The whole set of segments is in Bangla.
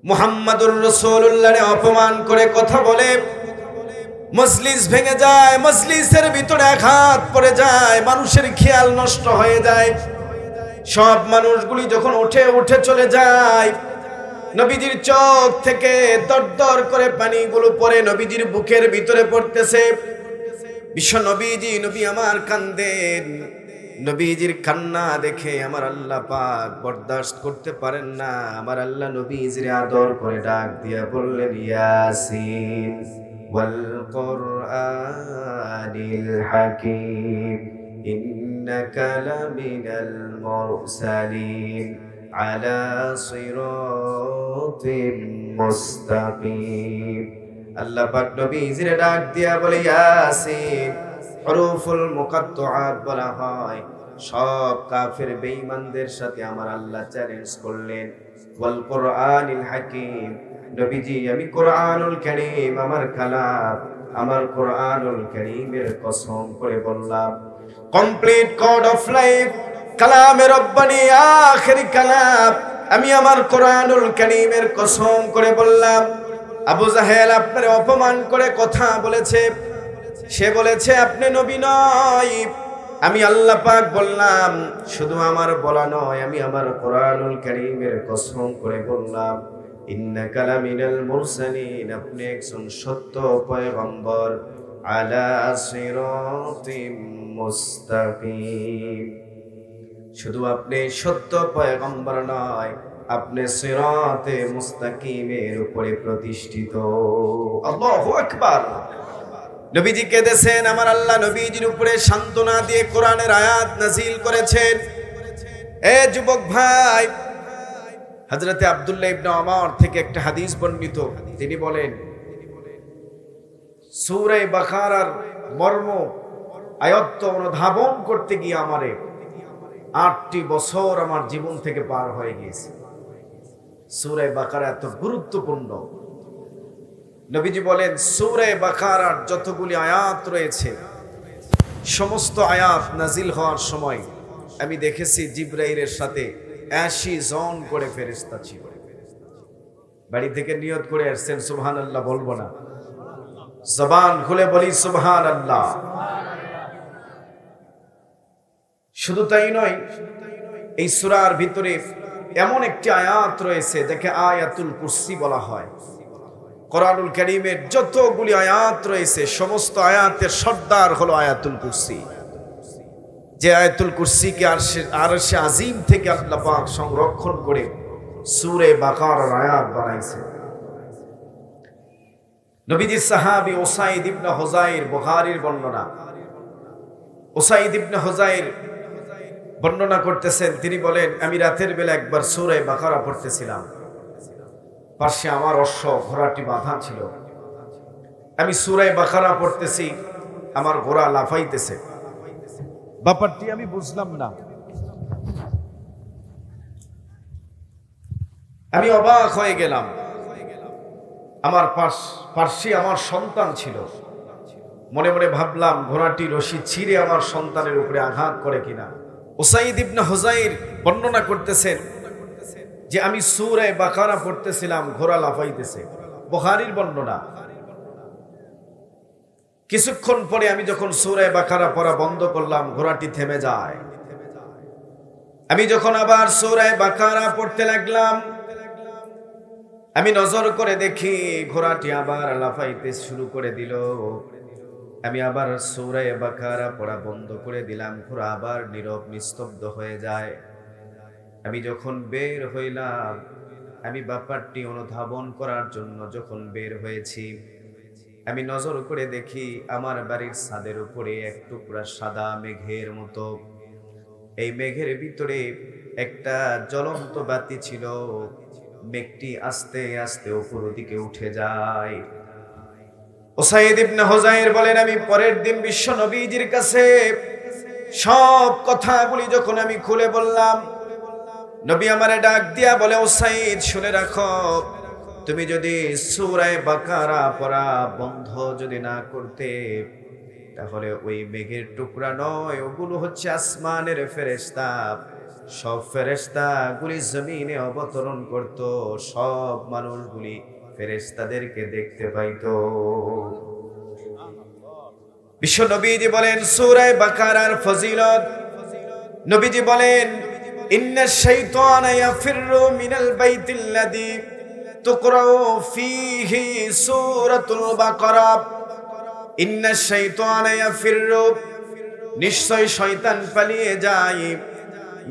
মুহাম্মাদুর রাসূলুল্লাহরে অপমান করে কথা বলে, মজলিস ভেঙে যায়, মজলিসের ভিতরে আঘাত পড়ে যায়, মানুষের খেয়াল নষ্ট হয়ে যায়। সব মানুষগুলি যখন উঠে উঠে চলে যায়, নবীজির চোখ থেকে দরদর করে পানিগুলো পড়ে নবীজির বুকের ভিতরে পড়তেছে। বিশ্ব নবীজি, নবী আমার কান্দেন। নবীজির কান্না দেখে আমার আল্লাহ পাক বরদাস্ত করতে পারেন না। আমার আল্লাহ নবীজির আদর করে ডাক দিয়া বললেন, ইয়াসিন ওয়াল কুরআনিল হাকীম ইন্নাকা লামিনাল মুরসালিন আলা সিরাতিম মুস্তাকিম। আল্লাহ পাক নবীজির ডাক দিয়া বলে, ইয়াসিন। হরফুল মুকাত্তাআত বলা হয়। সব কাফের বেঈমানদের সাথে আমার আল্লাহ চ্যালেঞ্জ করলেন, ওয়াল কুরআনিল হাকীম। নবীজি, আমি কুরআনুল কারীম, আমার কালাম, আমার কুরআনুল কারীমের কসম করে বললাম, কমপ্লিট কোড অফ লাইফ, কালামে রব্বানি, আখেরি কালাম, আমি আমার কুরআনুল কারীমের কসম করে বললাম। আবু জাহেল আপনার অপমান করে কথা বলেছে, সে বলেছে আপনি নবী নয়। আমি আল্লাহ পাক বললাম, শুধু আমার বলা নয়, আমি আমার কুরআনুল কারীমের কসম করে বললাম, ইন্নাকা লামিনাল মুরসালিন, আপনি একজন সত্য পয়গম্বর, আলা সিরাতিম মুস্তাকিম। শুধু আপনি সত্য পয়গম্বর নয়, আপনি সিরাতে মুস্তাকিমের উপরে প্রতিষ্ঠিত। আল্লাহু আকবার। নবীজি কেঁদেছেন, আমার আল্লাহ নবীজির উপরে সান্ত্বনা দিয়ে কোরআনের আয়াত নাজিল করেছেন। এ যুবক ভাই, হযরতে আব্দুল্লাহ ইবনে ওমর থেকে একটা হাদিস বর্ণিত। তিনি বলেন, সূরা বাকারার মর্ম আয়াত অনুধাবন করতে গিয়ে আমারে 8টি বছর আমার জীবন থেকে পার হয়ে গিয়েছে। সূরা বাকারা এত গুরুত্বপূর্ণ। নবীজি বলেন, সূরা বাকারার যতগুলি আয়াত রয়েছে, সমস্ত আয়াত নাজিল হওয়ার সময় আমি দেখেছি জিবরাইলের সাথে 80 জন করে ফেরেশতা ছিল। বাড়ি থেকে নিয়ত করে আসছেন, সুবহানাল্লাহ বলবো না, জবান খুলে বলি সুবহানাল্লাহ। শুধু তাই নয়, এই সূরার ভিতরে এমন একটি আয়াত রয়েছে যাকে আয়াতুল কুরসি বলা হয়। কোরআনুল কারীমের যতগুলি আয়াত রয়েছে, সমস্ত আয়াতের সর্দার হলো আয়াতুল কুরসি। যে আয়াতুল কুরসিকে আরশে আজিম থেকে আল্লাহ পাক সংরক্ষণ করে সূরা বাকারার আয়াত বানাইছে। নবীজি সাহাবী উসাইদ ইবনে হুযাইর, বুখারীর বর্ণনা। উসাইদ ইবনে হুযাইর বর্ণনা করতেছেন, তিনি বলেন, আমি রাতের বেলা একবার সূরা বাকারা পড়তেছিলাম। পাশে আমার অশ্ব ঘোড়াটি বাঁধা ছিল। আমি সূরা বাকারা পড়তেছি, আমার ঘোড়া লাফাইতেছে। ব্যাপারটি আমি বুঝলাম না। আমি অবাক হয়ে গেলাম। আমার পাশে আমার সন্তান ছিল। মনে মনে ভাবলাম, ঘোড়াটি রশি ছিঁড়ে আমার সন্তানের উপরে আঘাত করে কিনা। উসাইদ ইবনে হুযাইর বর্ণনা করতেছেন যে আমি সূরা বাকারা পড়তেছিলাম, ঘোড়া লাফাইতেছে। বুখারীর বর্ণনা। কিছুক্ষণ পরে আমি যখন সূরা বাকারা পড়া বন্ধ করলাম, ঘোড়াটি থেমে যায়। আমি যখন আবার সূরা বাকারা পড়তে লাগলাম, আমি নজর করে দেখি ঘোড়াটি আবার লাফাইতে শুরু করে দিল। আমি আবার সূরা বাকারা পড়া বন্ধ করে দিলাম, ঘোড়া আবার নীরব নিস্তব্ধ হয়ে যায়। আমি যখন বের হইলাম, আমি ব্যাপারটি অনুধাবন করার জন্য যখন বের হয়েছি, আমি নজর করে দেখি আমার বাড়ির ছাদের উপরে এক টুকরা সাদা মেঘের মতো। এই মেঘের ভিতরে একটা জ্বলন্ত বাতি ছিল। মেঘটি আস্তে আস্তে উপর দিকে উঠে যায়। উসাইদ ইবনে হুযাইর বলেন, আমি পরের দিন বিশ্ব নবীজির কাছে সব কথাগুলি যখন আমি খুলে বললাম, নবী আমারে ডাক দিয়া বলে, উসাইদ শুনে রাখো, তুমি যদি সূরা বাকারা পড়া বন্ধ যদি না করতে, তাহলে ওই মেঘের টুকরা নয়, ওগুলো হচ্ছে আসমানের ফেরেশতা। সব ফেরেশতাগুলি জমিনে অবতরণ করত, সব মানুষগুলি ফেরেশতাদেরকে দেখতে পাইতো। বিশ্ব নবীজি বলেন সূরা বাকারার ফজিলত, নবীজি বলেন ইন্নাশ শাইতানা ইয়াফিরু মিনাল বাইতিল্লাযী তুকরাউ ফীহি সূরাতুল বাকারা। ইন্নাশ শাইতানা ইয়াফিরু, নিশ্চয় শয়তান পালিয়ে যায়,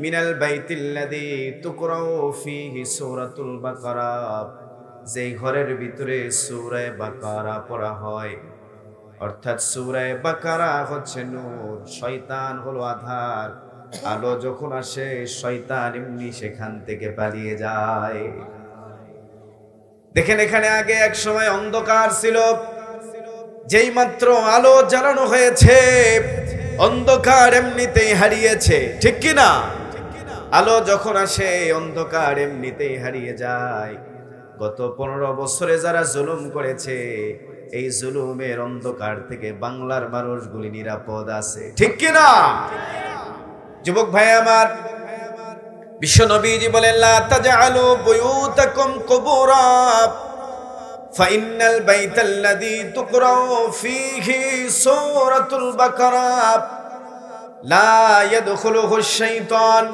মিনাল বাইতিল্লাযী তুকরাউ ফীহি সূরাতুল বাকারা, যেই ঘরের ভিতরে সূরা বাকারা পড়া হয়। অর্থাৎ সূরা বাকারা হচ্ছে নূর, শয়তান হলো আধার। আলো যখন আসে শয়তান এমনি সেখান থেকে পালিয়ে যায়। দেখেন এখানে আগে এক সময় অন্ধকার ছিল, যেই মাত্র আলো জ্বালানো হয়েছে অন্ধকার এমনিতেই হারিয়েছে, ঠিক কি না? আলো যখন আসে অন্ধকার এমনিতেই হারিয়ে যায়। গত 15 বছরে যারা জুলুম করেছে, এই জুলুমের অন্ধকার থেকে বাংলার মানুষগুলি নিরাপদ আছে, ঠিক কি না? যুবক ভাই আমার, বিশ্ব নবীজি বলেন লা তাজআলু বুয়ুতাকুম কুবুরা ফাইন্নাল বাইতাল্লাযী তুকরাউ ফীহি সূরাতুল বাকারা লা ইয়াদখুলুহুশ শাইতান।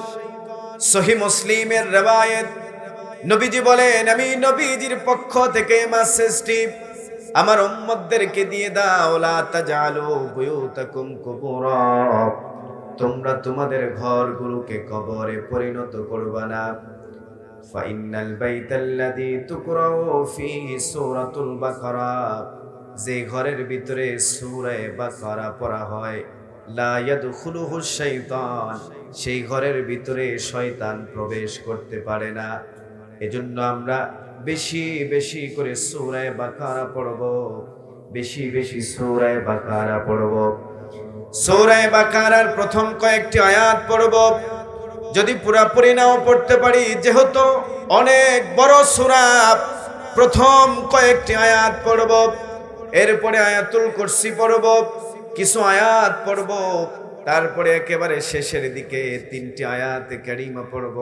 সহিহ মুসলিমের riwayat, নবীজি বলেন আমি নবীজির পক্ষ থেকে মেসেজটি আমার উম্মতদেরকে দিয়ে দাও, লা তাজআলু বুয়ুতাকুম কুবুরা, তোমরা তোমাদের ঘরগুলোকে কবরে পরিণত করবা না। ফাইন্নাল বাইতাল্লাযী তুকরাউ ফীহি সূরাতুল বাকারা, যে ঘরের ভিতরে সূরা বাকারা পড়া হয়, লা ইয়াদখুলুহুশ শাইতান, সেই ঘরের ভিতরে শয়তান প্রবেশ করতে পারে না। এজন্য আমরা বেশি বেশি করে সূরা বাকারা পড়ব, বেশি বেশি সূরা বাকারা পড়ব। সূরা বাকারার প্রথম কয়েকটি আয়াত পড়ব, যদি পুরোপুরি নাও পড়তে পারি, যেহেতু অনেক বড় সূরা, প্রথম কয়েকটি আয়াত পড়ব, এরপরে আয়াতুল কুরসি পড়ব, কিছু আয়াত পড়ব, তারপরে একেবারে শেষের দিকে 3টি আয়াতে কারিমা পড়ব।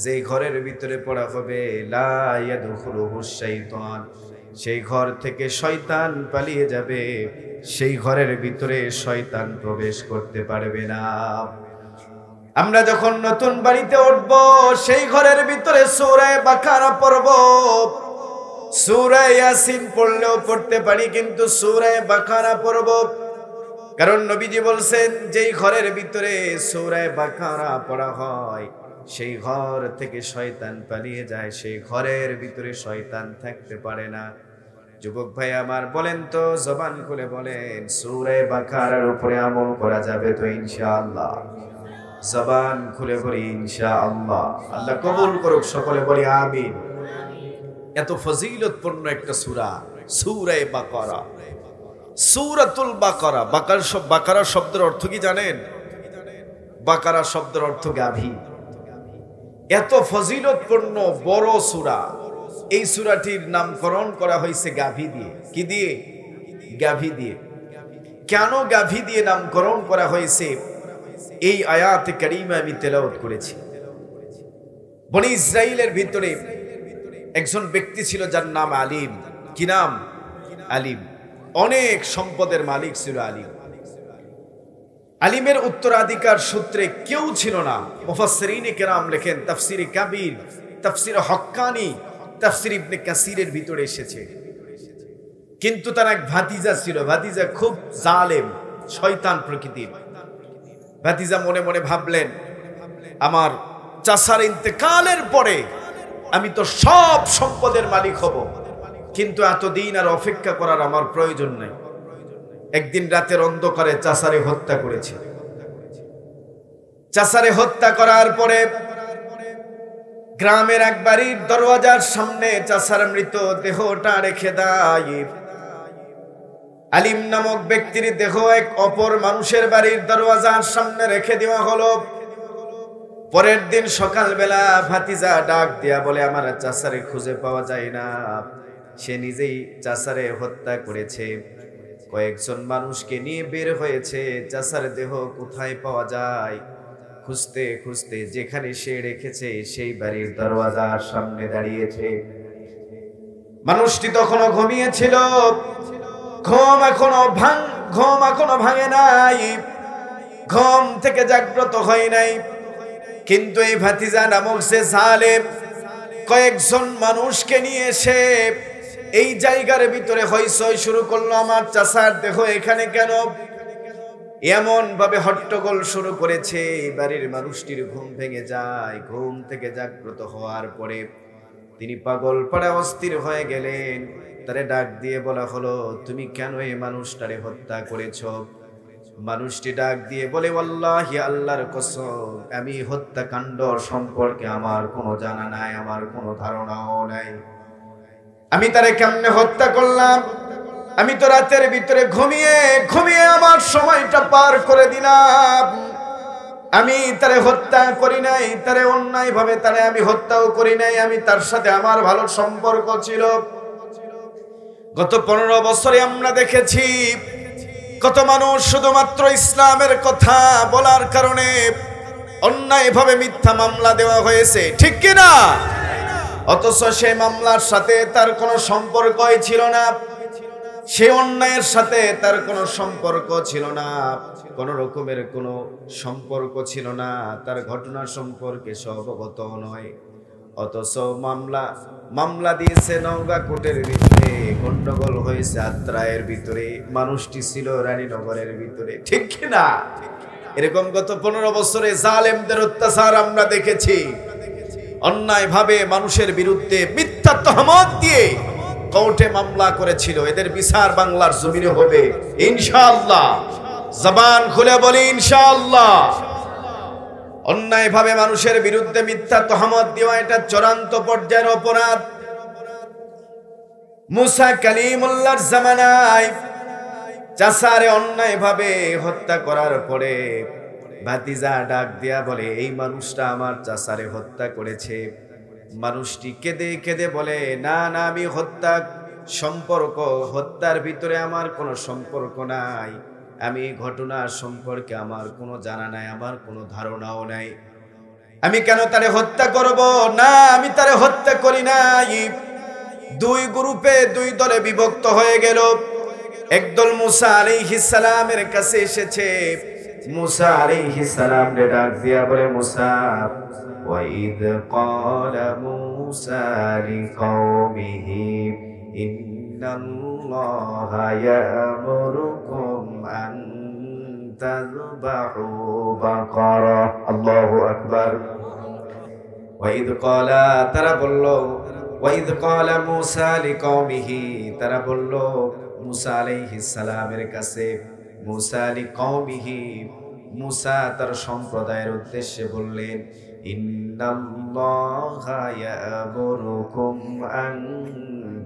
যেই ঘরের ভিতরে পড়া হবে লা ইয়াদখুলুহুশ শাইতান, সেই ঘর থেকে শয়তান পালিয়ে যাবে, সেই ঘরের ভিতরে শয়তান প্রবেশ করতে পারবে না। আমরা যখন নতুন বাড়িতে উঠব, সেই ঘরের ভিতরে সূরা বাকারা পড়ব। সূরা ইয়াসিন পড়লেও পড়তে পারি, কিন্তু সূরা বাকারা পড়ব, কারণ নবীজি বলছেন যেই ঘরের ভিতরে সূরা বাকারা পড়া হয়, সেই ঘর থেকে শয়তান পালিয়ে যায়, সেই ঘরের ভিতরে শয়তান থাকতে পারে না। যুবক ভাই আমার, বলেন তো, জবান খুলে বলেন, সূরা বাকারার উপরে আমল করা যাবে তো ইনশাআল্লাহ? জবান খুলে বলি ইনশাআল্লাহ। আল্লাহ কবুল করুক, সকলে বলি আমিন। এত ফজিলতপূর্ণ একটা সূরা সূরা বাকারা, সূরাতুল বাকারা। বাকারা শব্দের অর্থ কি জানেন? বাকারা শব্দের অর্থ গাভী। এত ফজিলতপূর্ণ বড় সূরা, এই সূরাটির নামকরণ করা হয়েছে গাভী দিয়ে। কি দিয়ে? গাভী দিয়ে। কেন গাভী দিয়ে নামকরণ করা হয়েছে, এই আয়াতে কারিমা আমি তেলাওয়াত করেছি। বনি ইসরাইলের ভিতরে একজন ব্যক্তি ছিল যার নাম আলিম। কি নাম? আলিম। অনেক সম্পদের মালিক ছিল আলিম। আলিমের উত্তরাধিকার সূত্রে কেউ ছিল না। মুফাসসিরিনে কেরাম লেখেন, তাফসিরে কাবীর, তাফসিরে হক্কানি, তাফসির ইবনে কাসিরের ভিতরে এসেছে। কিন্তু তার এক ভাতিজা ছিল, ভাতিজা খুব জালেম, শয়তান প্রকৃতির। ভাতিজা মনে মনে ভাবলেন, আমার চাচার ইন্তেকালের পরে আমি তো সব সম্পদের মালিক হব, কিন্তু এতদিন আর অপেক্ষা করার আমার প্রয়োজন নেই। একদিন রাতের অন্ধকারে চাচারে হত্যা করেছে। চাচারে হত্যা করার পরে গ্রামের এক বাড়ির দরওয়াজার সামনে চাচার মৃত দেহটা রেখে দেয়। আলিম নামক ব্যক্তির দেহ এক অপর মানুষের বাড়ির দরওয়াজার সামনে রেখে দেওয়া হলো। পরের দিন সকালবেলা ভাতিজা ডাক দিয়া বলে, আমার চাচারে খুঁজে পাওয়া যায় না। সে নিজেই চাচারে হত্যা করেছে, কয়েকজন মানুষকে নিয়ে বের হয়েছে, চাচার দেহ কোথায় পাওয়া যায়, খুঁজতে খুঁজতে যেখানে সে রেখেছে সেই বাড়ির দরওয়াজার সামনে দাঁড়িয়েছে। মানুষটি তখনও ঘুমিয়েছিল, ঘুম এখনো ভাঙে নাই, ঘুম থেকে জাগ্রত হয় নাই। কিন্তু এই ভাতিজা নামক সে জালেম কয়েকজন মানুষকে নিয়ে এসে এই জায়গার ভিতরে হইচই শুরু করলো। আমার চাচার দেহ এখানে কেন? এমন ভাবে হট্টগোল শুরু করেছে, বাড়ির মানুষটির ঘুম ভেঙে যায়। ঘুম থেকে জাগ্রত হওয়ার পরে তিনি পাগল পাড়া অস্থির হয়ে গেলেন। তারে ডাক দিয়ে বলা হলো, তুমি কেন এই মানুষটারে হত্যা করেছো? মানুষটি ডাক দিয়ে বলে, ওয়াল্লাহি আল্লাহর কসম, আমি হত্যাকাণ্ড সম্পর্কে আমার কোনো জানা নাই, আমার কোনো ধারণাও নাই। আমি তারে কেমনে হত্যা করলাম? আমি তো রাতের ভিতরে ঘুমিয়ে ঘুমিয়ে আমার সময়টা পার করে দিলাম। আমি তারে হত্যা করি নাই, তারে অন্যায় ভাবে তারে আমি হত্যাও করি নাই। আমি তার সাথে আমার ভালো সম্পর্ক ছিল। গত 15 বছরে আমরা দেখেছি কত মানুষ শুধুমাত্র ইসলামের কথা বলার কারণে অন্যায় ভাবে মিথ্যা মামলা দেওয়া হয়েছে, ঠিক কিনা? অথচ সেই মামলার সাথে তার কোনো সম্পর্কই ছিল না, সে অন্যায়ের সাথে তার কোনো সম্পর্ক ছিল না, কোন রকমের কোনো সম্পর্ক ছিল না, তার ঘটনা সম্পর্কে সে অবগত নয়। অথচ মামলা দিয়েছে নওগাঁ কোর্টের ভিতরে, গন্ডগোল হয়েছে আত্রায়ের ভিতরে, মানুষটি ছিল রানীনগরের ভিতরে, ঠিক কিনা? এরকম গত 15 বছরে জালেমদের অত্যাচার আমরা দেখেছি। অন্যায় ভাবে মানুষের বিরুদ্ধে মিথ্যা তহমত দিয়ে কোর্টে মামলা করেছিল। এদের বিচার বাংলার জমিনে হবে ইনশাআল্লাহ। জবান খুলে বলি ইনশাআল্লাহ। অন্যায় ভাবে মানুষের বিরুদ্ধে মিথ্যা তহমত দেওয়া এটা চূড়ান্ত পর্যায়ের অপরাধ। মুসা কালিমুল্লাহর জামানায় চাচারে অন্যায় ভাবে হত্যা করার পরে ভাতিজা ডাক দিয়া বলে, এই মানুষটা আমার চাচারে হত্যা করেছে। মানুষটি কেঁদে কেঁদে বলে, না না, আমি হত্যার ভিতরে আমার কোনো সম্পর্ক নাই, আমি ঘটনা সম্পর্কে আমার কোনো জানা নাই, আমার কোনো ধারণাও নাই, আমি কেন তারে হত্যা করব? না, আমি তারে হত্যা করি নাই। দুই গ্রুপে, দুই দলে বিভক্ত হয়ে গেল। একদল মুসা আলাইহিস সালামের কাছে এসেছে। মুসা আলাইহিস সালাম রে ডাক দিয়া বলে, মুসা, ওয়াইদ ক্বালা মুসা লিকাওমিহি ইন্নাল্লাহা ইয়ামুরুকুম আন তাযবাহু বাকারা। আল্লাহু আকবার। ওয়াইদ ক্বালা, তারা বলল, ওয়াইদ ক্বালা মুসা লিকাওমিহি, তারা বলল মুসা আলাইহিস সালামের কাছে, মুসা লিকাওমিহি, মুসা তার সম্প্রদায়ের উদ্দেশ্যে বললেন, ইন্নাল্লাহা ইয়ামুরুকুম আন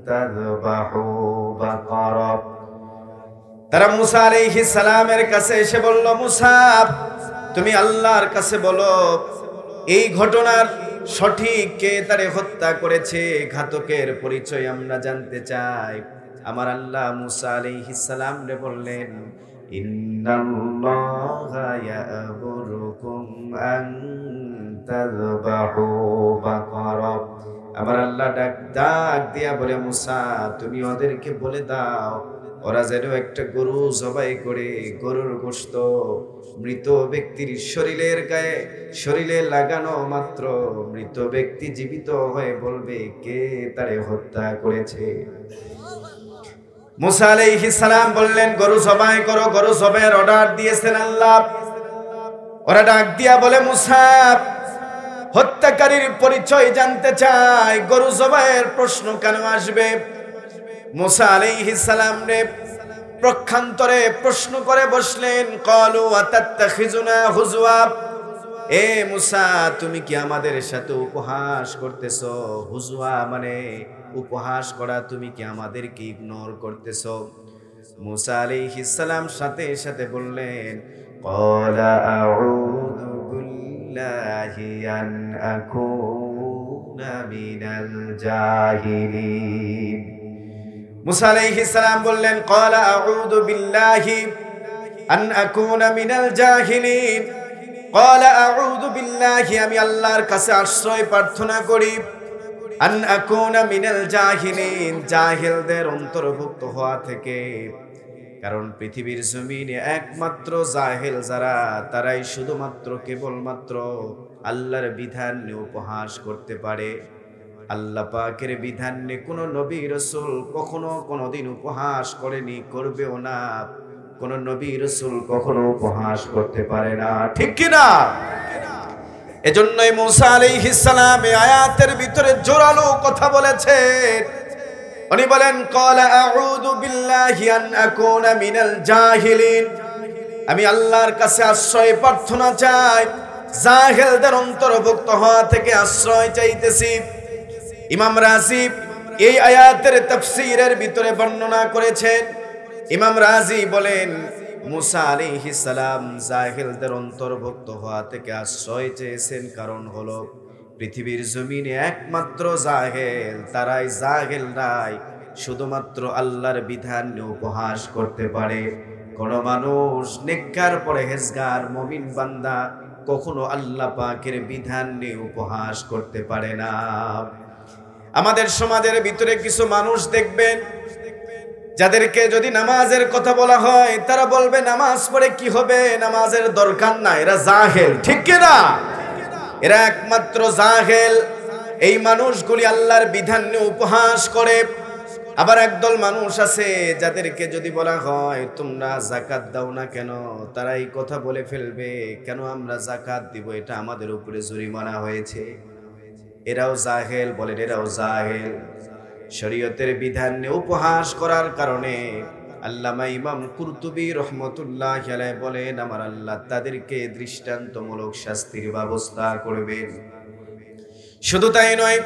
তাযবাহু বাকারা। তারা মুসা আলাইহিস সালামের কাছে এসে বলল, মুসা, তুমি আল্লাহর কাছে বলো এই ঘটনার সঠিক কে তারে হত্যা করেছে, ঘাতকের পরিচয় আমরা জানতে চাই। আমার আল্লাহ মুসা আলাইহিস সালাম রে বললেন, ইন্নাল্লাহা ইয়ামুরুকুম আন তাযবাহু বাকারা। আমার আল্লাহ ডাক দিয়া বলে, মুসা, তুমি ওদেরকে বলে দাও ওরা যেন একটা গরু জবাই করে গরুর গোশত মৃত ব্যক্তির শরীরে লাগানো মাত্র মৃত ব্যক্তি জীবিত হয়ে বলবে কে তারে হত্যা করেছে। মুসা আলাইহিস সালাম বললেন, গরু জবাই করো। গরু জবাইয়ের অর্ডার দিয়েছেন আল্লাহ। ওরা ডাক দিয়া বলে, মুসা, হত্যাকারীর পরিচয় জানতে চাই, গরু জবাইয়ের প্রশ্ন কেন আসবে? মুসা আলাইহিস সালাম রে প্রক্ষান্তরে প্রশ্ন করে বসলেন, ক্বালু আতাত্তাখিজুনা হুজওয়া। এ মুসা, তুমি কি আমাদের সাথে উপহাস করতেছো? হুজওয়া মানে উপহাস করা। তুমি কি আমাদেরকে ইগনোর করতেছো? মুসা আলাইহিস সালাম সাথে সাথে বললেন, ক্বালা আউযু বিল্লাহি আন আকুনা মিনাল জাহিলিন। মুসা আলাইহিস সালাম বললেন, ক্বালা আউযু বিল্লাহি আন আকুনা মিনাল জাহিলিন। ক্বালা আউযু বিল্লাহি, আমি আল্লাহর কাছে আশ্রয় প্রার্থনা করি, আন আকুনা মিনাল জাহিলিন, জাহিলদের অন্তর্ভুক্ত হওয়া থেকে। কারণ পৃথিবীর জমিনে একমাত্র জাহেল যারা, তারাই শুধুমাত্র কেবলমাত্র আল্লাহর বিধান নিয়ে উপহাস করতে পারে। আল্লাহ পাকের বিধান নিয়ে কোনো নবী রাসূল কখনো কোনোদিন উপহাস করেনি, করবেও না। কোন নবী রাসূল কখনো উপহাস করতে পারে না, ঠিক কি না? এজন্যই মুসা আলাইহিস সালাম এই আয়াতের ভিতরে জোরালো কথা বলেছেন। উনি বলেন, ক্বালা আউযু বিল্লাহি আন আকুনা মিনাল জাহিলিন, আমি আল্লাহর কাছে আশ্রয় প্রার্থনা চাই, জাহেলদের অন্তর্ভুক্ত হওয়া থেকে আশ্রয় চাইতেছি। ইমাম রাজি এই আয়াতের তাফসীরের ভিতরে বর্ণনা করেছেন। ইমাম রাজি বলেন, মুসা আলাইহিস সালাম জাহেলদের অন্তর্ভুক্ত হওয়া থেকে আশ্রয় চেয়েছেন, কারণ হলো পৃথিবীর জমিনে একমাত্র জাহেল, তারাই জাহেলরাই শুধুমাত্র আল্লাহর বিধান নিয়ে উপহাস করতে পারে। কোন মানুষ নেককার পরহেজগার মুমিন বান্দা কখনো আল্লাহ পাকের বিধান নিয়ে উপহাস করতে পারে না। আমাদের সমাজের ভিতরে কিছু মানুষ দেখবেন, যাদেরকে যদি নামাজের কথা বলা হয় তারা বলবে নামাজ পড়ে কি হবে, নামাজের দরকার নাই, এরা জাহেল, ঠিক কি না? এরা একমাত্র জাহেল। এই মানুষগুলি আল্লাহর বিধান নিয়ে উপহাস করে। আবার একদল মানুষ আছে যাদেরকে যদি বলা হয় তোমরা যাকাত দাও না কেন, তারা এই কথা বলে ফেলবে, কেন আমরা যাকাত দিব, এটা আমাদের উপরে জরিমানা হয়েছে। এরাও জাহেল, বলেন এরাও জাহেল। শরীয়তের বিধান নিয়ে উপহাস করার কারণে আল্লামা ইমাম কুরতুবী রহমতুল্লাহ আলাইহি বলেন, আমার আল্লাহ তাদেরকে দৃষ্টান্তমূলক শাস্তির ব্যবস্থা করবেন। শুধু তাই নয়,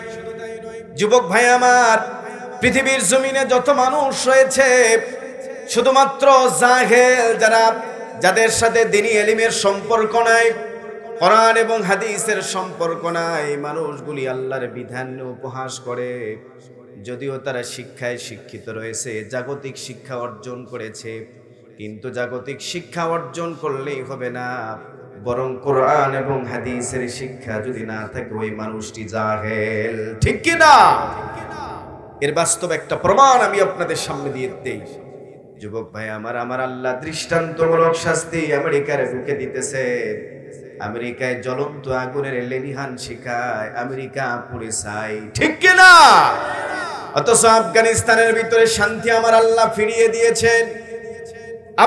যুবক ভাই আমার, পৃথিবীর জমিনে যত মানুষ রয়েছে শুধুমাত্র জাহেল, যাদের সাথে দ্বীনি ইলমের সম্পর্ক নাই, কোরআন এবং হাদিসের সম্পর্ক নাই, মানুষগুলি আল্লাহর বিধান নিয়ে উপহাস করে। যদিও তারা শিক্ষায় শিক্ষিত রয়েছে, জাগতিক শিক্ষা অর্জন করেছে, কিন্তু জাগতিক শিক্ষা অর্জন করলেই হবে না, বরং কোরআন এবং হাদিসের শিক্ষা যদি না থাকে ওই মানুষটি জাহেল, ঠিক কি না? এর বাস্তব একটা প্রমাণ আমি আপনাদের সামনে দিয়ে দেই। যুবক ভাই আমার আল্লাহ দৃষ্টান্তমূলক শাস্তি আমেরিকার বুকে দিতেছে। আমেরিকায় জ্বলন্ত আগুনের লেলিহান শিখায়, আমেরিকা পুড়ে ছাই, ঠিক কি না? অথচ আফগানিস্তানের ভিতরে শান্তি আমার আল্লাহ ফিরিয়ে দিয়েছেন।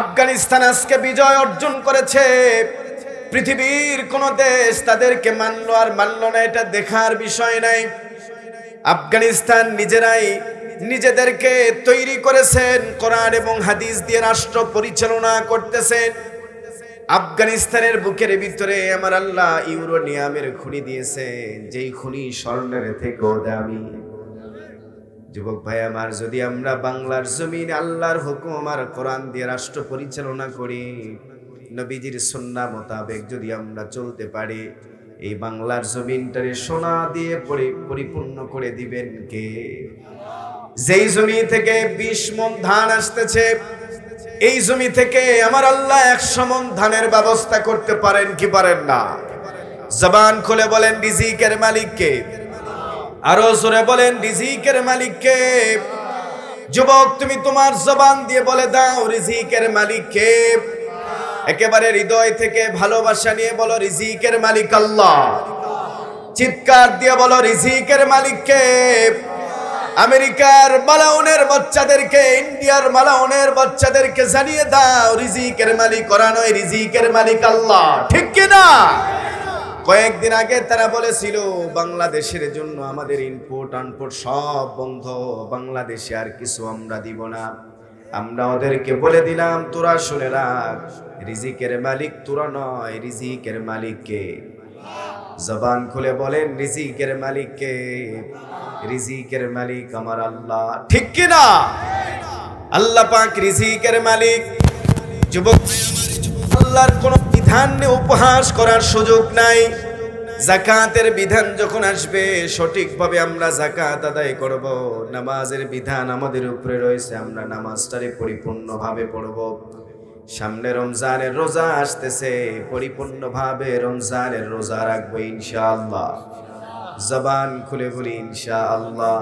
আফগানিস্তান আজকে বিজয় অর্জন করেছে। পৃথিবীর কোন দেশ তাদেরকে মানলো আর মানলো না এটা দেখার বিষয় নাই। আফগানিস্তান নিজেরাই নিজেদেরকে তৈরি করেছেন, কোরআন এবং হাদিস দিয়ে রাষ্ট্র পরিচালনা করতেছেন। আফগানিস্তানের বুকের ভিতরে আমার আল্লাহ ইউরেনিয়ামের খনি দিয়েছেন, যেই খনি স্বর্ণের থেকেও দামি। যুবক ভাই আমার, যদি আমরা বাংলার জমিনে আল্লাহর হুকুম আর কোরআন দিয়ে রাষ্ট্র পরিচালনা করি, নবীজির সুন্নাহ মোতাবেক যদি আমরা চলতে পারি, এই বাংলার জমিনটারে সোনা দিয়ে পরিপূর্ণ করে দিবেন কে? যেই জমি থেকে 20 মণ ধান আসতেছে, এই জমি থেকে আমার আল্লাহ 100 মণ ধানের ব্যবস্থা করতে পারেন কি পারেন না? জবান খুলে বলেন রিজিকের মালিক কে? আরো জোরে বলেন রিজিকের মালিক কে? যুবক, তুমি তোমার জবান দিয়ে বলে দাও রিজিকের মালিক কে? একেবারে হৃদয় থেকে ভালোবাসা নিয়ে বলো রিজিকের মালিক আল্লাহ। চিৎকার দিয়ে বলো রিজিকের মালিক কে? আমেরিকার মালাউনের বাচ্চাদেরকে, ইন্ডিয়ার মালাউনের বাচ্চাদেরকে জানিয়ে দাও রিজিকের মালিক ওরা নয়, রিজিকের মালিক আল্লাহ, ঠিক কি না? কয়েকদিন আগে তারা বলেছিল বাংলাদেশের জন্য আমাদের ইনপুট আনপুট সব বন্ধ, বাংলাদেশে আর কিছু আমরা দিব না। আমরা ওদেরকে বলে দিলাম তোরা শুনে রাখ, রিজিকের মালিক তোরা নয়, রিজিকের মালিক কে? জবান খুলে বলেন রিজিকের মালিক কে? রিজিকের মালিক আমার আল্লাহ, ঠিক কি না? আল্লাহ পাক রিজিকের মালিক। যুবক, আল্লাহর কোন বিধান নিয়ে উপহাস করার সুযোগ নাই। যাকাতের বিধান যখন আসবে সঠিকভাবে আমরা যাকাত আদায় করব। নামাজের বিধান আমাদের উপরে রয়েছে, আমরা নামাজটারে পরিপূর্ণভাবে পড়ব। সামনে রমজানের রোজা আসতেছে, পরিপূর্ণভাবে রমজানের রোজা রাখবো ইনশাআল্লাহ। জবান খুলে বলি ইনশাআল্লাহ।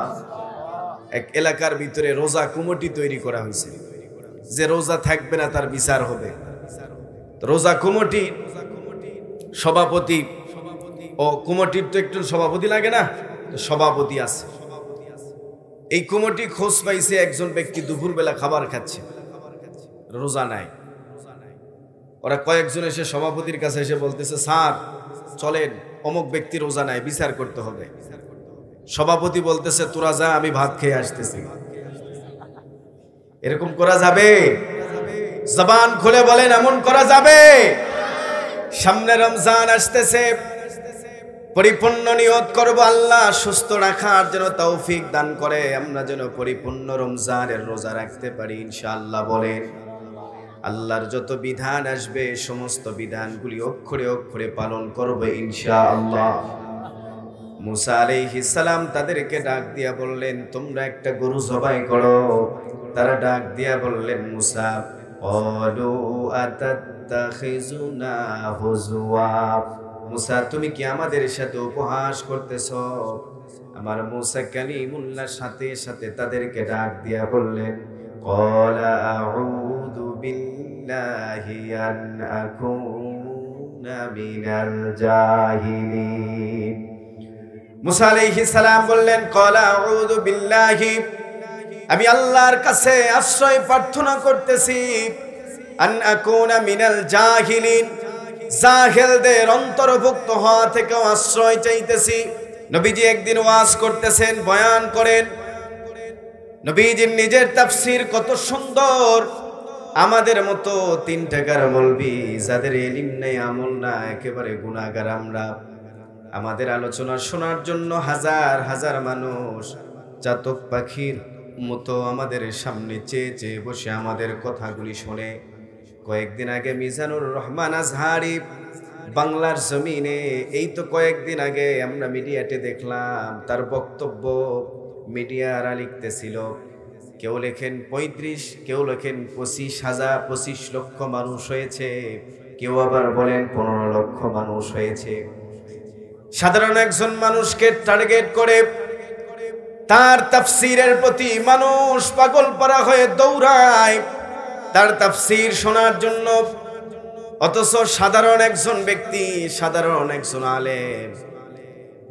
এক এলাকার ভিতরে রোজা কমিটি তৈরি করা হয়েছে, যে রোজা থাকবে না তার বিচার হবে। রোজা কমিটি সভাপতি ও কমিটির তো একটু সভাপতি লাগে না, সভাপতি আছে। এই কমিটি খোঁজ পাইছে একজন ব্যক্তি দুপুরবেলা খাবার খাচ্ছে, রোজা নাই। ওরা কয়েকজন এসে সভাপতির কাছে এসে বলতেছে, স্যার চলেন, অমুক ব্যক্তি রোজা নাই, বিচার করতে হবে। সভাপতি বলতেছে, তোরা যা, আমি ভাত খেয়ে আসতেছি। এরকম করা যাবে? জবান খুলে বলেন, এমন করা যাবে? সামনে রমজান আসতেছে, পরিপূর্ণ নিয়ত করব আল্লাহ সুস্থ রাখার জন্য তৌফিক দান করে আমরা যেন পরিপূর্ণ রমজানের রোজা রাখতে পারি ইনশাআল্লাহ। বলেন, আল্লাহর যত বিধান আসবে সমস্ত বিধানগুলি অক্ষরে অক্ষরে পালন করব ইনশাআল্লাহ। মুসা আলাইহিস সালাম তাদেরকে ডাক দিয়া বললেন, তোমরা একটা গরু জবাই করো। তারা ডাক দিয়া বললেন, মুসা, ক্বালু আতাত্তাখিজুনা হুজওয়া, মুসা তুমি কি আমাদের সাথে উপহাস করতেছ? আমার মুসা কালিমুল্লাহর সাথে সাথে তাদেরকে ডাক দিয়া বললেন, ক্বালা আউযু বিল্লাহি আন আকুনা মিনাল জাহিলিন। মুসা আলাইহিস সালাম বললেন, ক্বালা আউযু বিল্লাহি, আমি আল্লাহর কাছে আশ্রয় প্রার্থনা করতেছি, আন আকুনা মিনাল জাহিলিন, জাহেলদের অন্তর্ভুক্ত হওয়া থেকে আশ্রয় চাইতেছি। নবীজি একদিন ওয়াজ করতেছেন, বয়ান করেন। নবীজির নিজের তাফসীর কত সুন্দর। আমাদের মতো 3 টাকার মৌলবি যাদের ইলম নেই, আমল না, একেবারে গুনাহগার আমরা, আমাদের আলোচনা শোনার জন্য হাজার হাজার মানুষ চাতক পাখির মতো আমাদের সামনে চেয়ে চেয়ে বসে আমাদের কথাগুলি শোনে। কয়েকদিন আগে মিজানুর রহমান আজহারি বাংলার জমিনে, এই তো কয়েকদিন আগে আমরা মিডিয়াতে দেখলাম তার বক্তব্য। মিডিয়ারা লিখতেছিল, কেউ লেখেন 35, কেউ লেখেন 25 লক্ষ মানুষ হয়েছে, কেউ আবার বলেন 15 লক্ষ মানুষ হয়েছে। সাধারণ একজন মানুষকে টার্গেট করে তার তাফসীরের প্রতি মানুষ পাগল পারা হয়ে দৌড়ায় তার তাফসীর শোনার জন্য। অথচ সাধারণ একজন ব্যক্তি, সাধারণ একজন আলেম,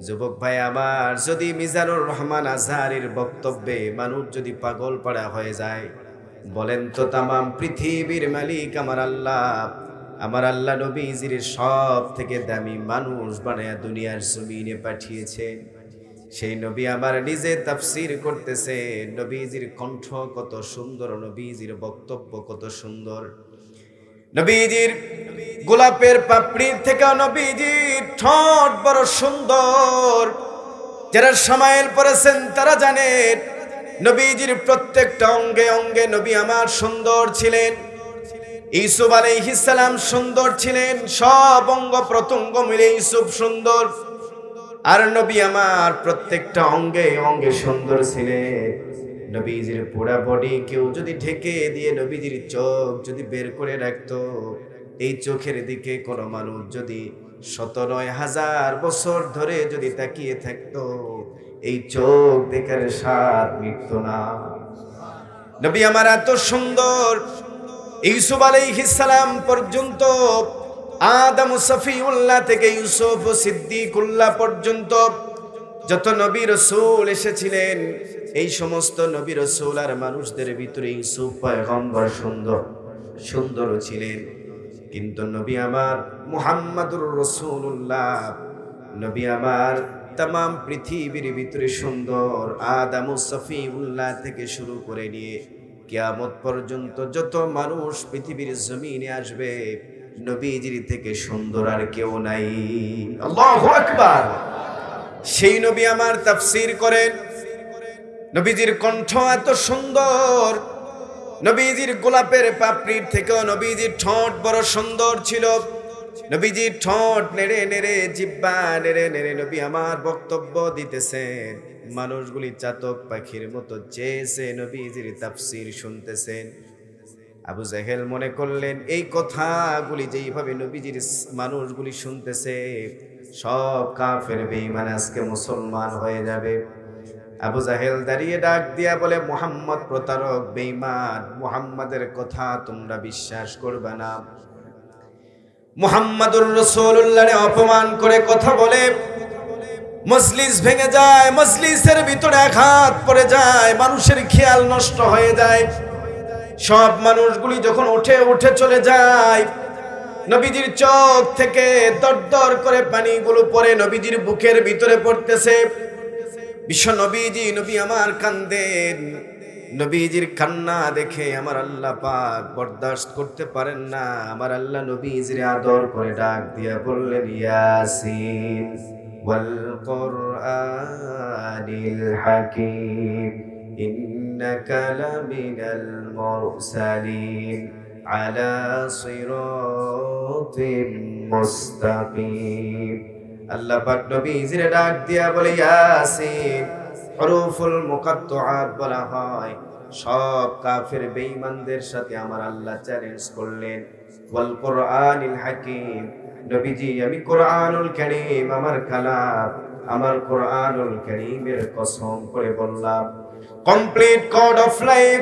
যুবক ভাই আমার, যদি মিজানুর রহমান আজহারির বক্তব্যে মানুষ যদি পাগল পাড়া হয়ে যায়, বলেন তো তামাম পৃথিবীর মালিক আমার আল্লাহ নবীজির সব থেকে দামি মানুষ বানায়া দুনিয়ার জমিনে পাঠিয়েছেন। সেই নবী আমার নিজে তাফসীর করতেছে। নবীজির কণ্ঠ কত সুন্দর, নবীজির বক্তব্য কত সুন্দর। নবীজির গোলাপের পাপড়ির থেকে নবীজির ঠোঁট বড় সুন্দর। যারা সামাইল পড়েছেন তারা জানেন নবীজির প্রত্যেকটা অঙ্গে অঙ্গে নবী আমার সুন্দর ছিলেন। ইউসুফ আলাইহিস সালাম সুন্দর ছিলেন, সব অঙ্গ প্রত্যঙ্গ মিলে ইউসুফ সুন্দর। আর নবী আমার প্রত্যেকটা অঙ্গে অঙ্গে সুন্দর ছিলেন। নবীজির পুরা বডি কেউ যদি ঢেকে দিয়ে নবীজির চোখ যদি বের করে রাখতো, এই চোখের দিকে কোনো মানুষ যদি 17,000 বছর ধরে যদি তাকিয়ে থাকতো, এই চোখ দেখার স্বাদ মিটতো না। নবী আমার এত সুন্দর। ইউসুফ আলাইহিস সালাম পর্যন্ত, আদম সফিউল্লাহ থেকে ইউসুফ সিদ্দিকুল্লাহ পর্যন্ত যত নবী রাসূল এসেছিলেন, এই সমস্ত নবী রাসূল আর মানুষদের ভিতরে ইউসুফ পয়গম্বর সুন্দর ছিলেন। কিন্তু নবী আমার মুহাম্মাদুর রাসূলুল্লাহ, নবী আমার तमाम পৃথিবীর ভিতরে সুন্দর। আদম সফিউল্লাহ থেকে শুরু করে নিয়ে কিয়ামত পর্যন্ত যত মানুষ পৃথিবীর জমিনে আসবে, নবীজির থেকে সুন্দর আর কেউ নাই। আল্লাহু আকবার। সেই নবী আমার তাফসীর করেন। নবীজির কণ্ঠ এত সুন্দর, নবীজির গোলাপের পাপড়ির থেকেও নবীজির ঠোঁট বড় সুন্দর ছিল। নবীজির ঠোঁট নেড়ে নেড়ে, জিহ্বা নেড়ে নেড়ে নবী আমার বক্তব্য দিতেছেন। মানুষগুলি চাতক পাখির মতো চেয়েছে নবীজির তাফসীর শুনতেছেন। আবু জাহেল মনে করলেন এই কথাগুলি যেইভাবে নবীজির মানুষগুলি শুনতেছে সব কাফের বেঈমান আজকে মুসলমান হয়ে যাবে। আবু জাহেল দাঁড়িয়ে ডাক দিয়া বলে, মুহাম্মদ প্রতারক বেঈমান, মুহাম্মাদের কথা তোমরা বিশ্বাস করবে না। মুহাম্মাদুর রাসূলুল্লাহকে অপমান করে কথা বলে মজলিস ভেঙে যায়, মজলিসের ভিতরে আঘাত পড়ে যায়, মানুষের খেয়াল নষ্ট হয়ে যায়। সব মানুষগুলি যখন উঠে উঠে চলে যায়, নবীজির চোখ থেকে দরদর করে পানিগুলো পড়ে নবীজির বুকের ভিতরে পড়তেছে। বিশ্ব নবীজি, নবী আমার কান্দেন। নবীজির কান্না দেখে আমার আল্লাহ পাক বরদাস্ত করতে পারেন না। আমার আল্লাহ নবীজির আদর করে ডাক দিয়া বললেন, ইয়াসিন ওয়াল কুরআনিল হাকীম ইন্নাকা লামিনাল মুরসালিন আলা সিরাতিম মুস্তাকিম। আল্লাহ পাক নবীজির ডাক দিয়া বলে, ইয়াসিন। হুরুফুল মুকাত্তাআত বলা হয়। সব কাফের বেঈমানদের সাথে আমার আল্লাহ চ্যালেঞ্জ করলেন, ওয়াল কুরআনিল হাকীম। নবীজি, আমি কুরআনুল কারীম, আমার কালাম, আমার কুরআনুল কারীমের কসম করে বললাম, কমপ্লিট কোড অফ লাইফ,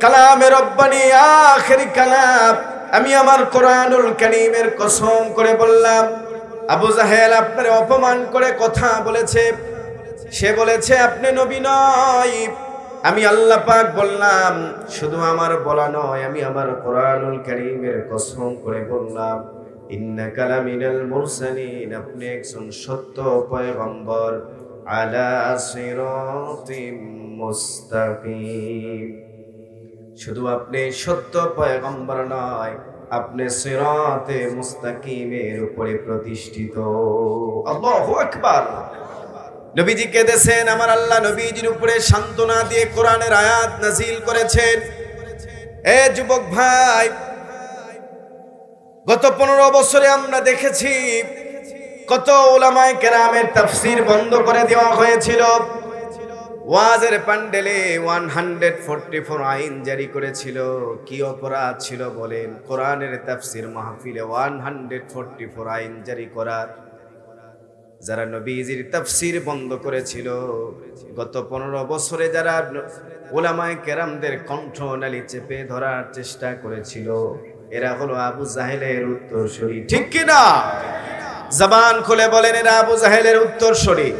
কালামে রব্বানি, আখিরি কালাম, আমি আমার কুরআনুল কারীমের কসম করে বললাম। আবু জাহেল আপনারে অপমান করে কথা বলেছে, সে বলেছে আপনি নবী নয়। আমি আল্লাহ পাক বললাম, শুধু আমার বলা নয়, আমি আমার কুরআনুল কারীমের কসম করে বললাম, ইন্নাকা লামিনাল মুরসালিন, আপনি একজন সত্য পয়গম্বর, আলা সিরাতিম মুস্তাকিম। শুধু আপনি সত্য পয়গম্বর নয়, আপনি সিরাতে মুস্তাকিমের উপরে প্রতিষ্ঠিত। আল্লাহু আকবার। নবীজি কেঁদেছেন, আমার আল্লাহ নবীজির উপরে সান্ত্বনা দিয়ে কোরআনের আয়াত নাজিল করেছেন। এ যুবক ভাই, গত 15 বছরে আমরা দেখেছি কত উলামায়ে কেরামের তাফসীর বন্ধ করে দেওয়া হয়েছিল। ওয়াজের প্যান্ডেলে 144 আইন জারি করেছিল। কি অপরাধ ছিল বলেন? কোরআনের তাফসীর মাহফিলে 144 আইন জারি করার। যারা নবীজির তাফসীর বন্ধ করেছিল, গত 15 বছরে যারা উলামায়ে কেরামদের কণ্ঠনালী চেপে ধরার চেষ্টা করেছিল, এরা হলো আবু জাহেলের উত্তরসূরি। ঠিক কি না? জবান খুলে বলেন, এরা আবু জাহেলের উত্তরসূরি।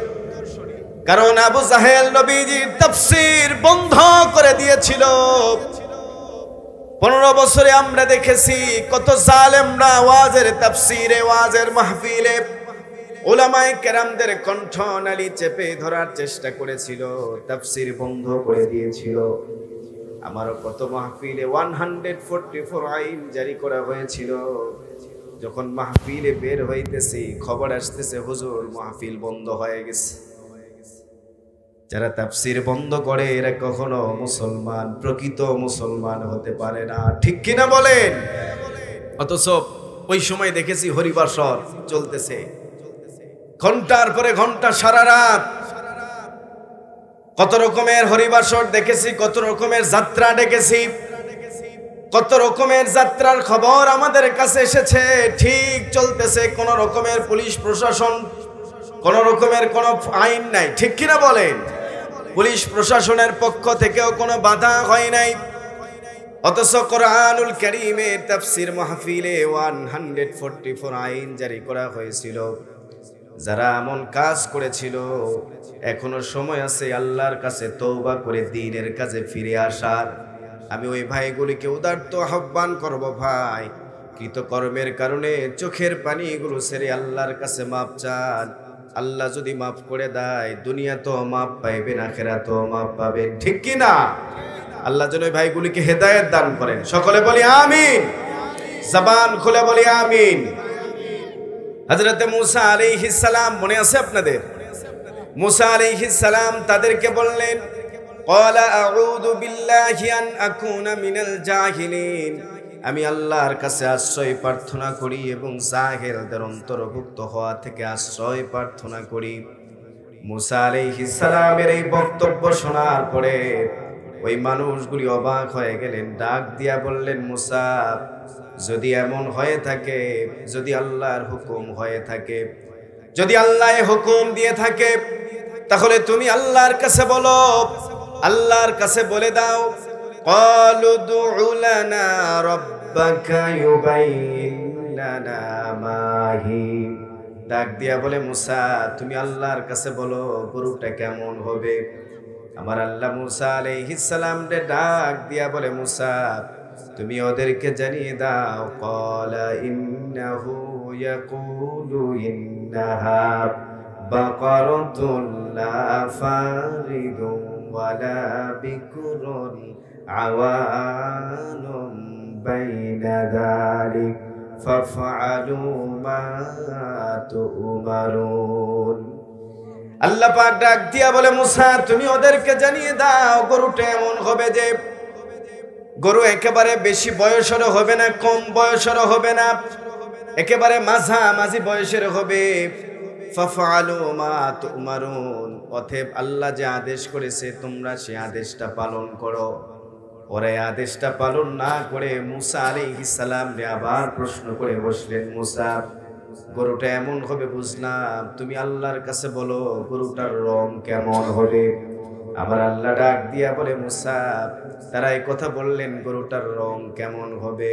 কারণ আবু জাহেল নবীজির তাফসীর বন্ধ করে দিয়েছিল। 15 বছরে আমরা দেখেছি কত জালেমরা ওয়াজের তাফসীরে, ওয়াজের মাহফিলে উলামায়ে কেরামদের কণ্ঠনালী চেপে ধরার চেষ্টা করেছিল, তাফসীর বন্ধ করে দিয়েছিল। আমারও কত মাহফিলে 144 আইন জারি করা হয়েছিল। যখন মাহফিলে বের হইতেছি, খবর আসতেছে হুজুর মাহফিল বন্ধ হয়ে গেছে। যারা তাফসীর বন্ধ করে এরা কখনো মুসলমান, প্রকৃত মুসলমান হতে পারে না। ঠিক কিনা বলেন? অথচ ওই সময় দেখেছি হরিবাসর চলতেছে, ঘন্টার পরে ঘন্টা, সারা রাত কত রকমের হরিবাসর দেখেছি, কত রকমের যাত্রা দেখেছি, কত রকমের যাত্রার খবর আমাদের কাছে এসেছে। ঠিক চলতেছে, কোন রকমের পুলিশ প্রশাসন, কোন রকমের কোন আইন নাই। ঠিক কিনা বলেন? পুলিশ প্রশাসনের পক্ষ থেকেও কোনো বাধা হয় নাই। অথচ কোরআনুল কারীমের তাফসীর মাহফিলে 144 আইন জারি করা হয়েছিল। যারা এমন কাজ করেছিল, এখনো সময় আছে আল্লাহর কাছে তওবা করে দ্বীনের কাজে ফিরে আসার। আমি ওই ভাইগুলিকে উদারত আহ্বান করব, ভাই কৃতকর্মের কারণে চোখের পানিগুলো ছেড়ে আল্লাহর কাছে মাপ চান। আল্লাহ যদি মাফ করে দেয়, দুনিয়া তো মাপ পাইবেন, আখিরাতেও মাপ পাবেন। ঠিক কি না? আল্লাহ যেন ওই ভাইগুলিকে হেদায়েত দান করেন। সকলে বলি আমিন। জবান খুলে বলি আমিন। হযরতে মুসা আলাইহিস সালাম মনে আছে আপনাদের? মুসা আলাইহিস সালাম তাদেরকে বললেন, ক্বালা আউযু বিল্লাহি আন আকুনা মিনাল জাহিলিন, আমি আল্লাহর কাছে আশ্রয় প্রার্থনা করি এবং জাহেলদের অন্তর্ভুক্ত হওয়া থেকে আশ্রয় প্রার্থনা করি। মুসা আলাইহিস সালামের এই বক্তব্য শোনার পরে ওই মানুষগুলি অবাক হয়ে গেলেন, ডাক দিয়া বললেন, মুসা যদি এমন হয়ে থাকে, যদি আল্লাহর হুকুম হয়ে থাকে, যদি আল্লাহ হুকুম দিয়ে থাকে, তাহলে তুমি আল্লাহর কাছে বলো, আল্লাহর কাছে বলে দাও। ক্বালু দু'উ লানা রাব্বাকা ইউবাইয়িন লানা মা হি। ডাক দিয়া বলে, মুসা তুমি আল্লাহর কাছে বলো গরুটা কেমন হবে। আমার আল্লাহ মুসা আলাইহিস সালাম রে ডাক দিয়া বলে, মুসা তুমি ওদেরকে জানিয়ে দাও, ক্বালা ইন্নাহু ইয়াকুলু ইন্নাহা বাকারাতুন লা ফারিদুন ওয়ালা বিকুরুন আওয়ানুম বাইনা যালিক ফাফআলু মা তু'মারুন। আল্লাহ পাক ডাক দিয়া বলে, মুসা তুমি ওদেরকে জানিয়ে দাও গরুটা এমন হবে যে গরু একেবারে বেশি বয়সেরও হবে না, কম বয়সেরও হবে না, একেবারে মাঝামাঝি বয়সের হবে। ফাফআলু মা তু'মারুন, অতএব আল্লাহ যে আদেশ করেছে তোমরা সেই আদেশটা পালন করো। ওরা আদেশটা পালন না করে মুসা আলাইহিস সালাম রে আবার প্রশ্ন করে বসলেন, মুসা গরুটা এমন হবে বুঝলাম, তুমি আল্লাহর কাছে বলো গরুটার রং কেমন হবে। আমার আল্লাহ ডাক দিয়া বলে, মুসা তারা এই কথা বললেন গরুটার রং কেমন হবে।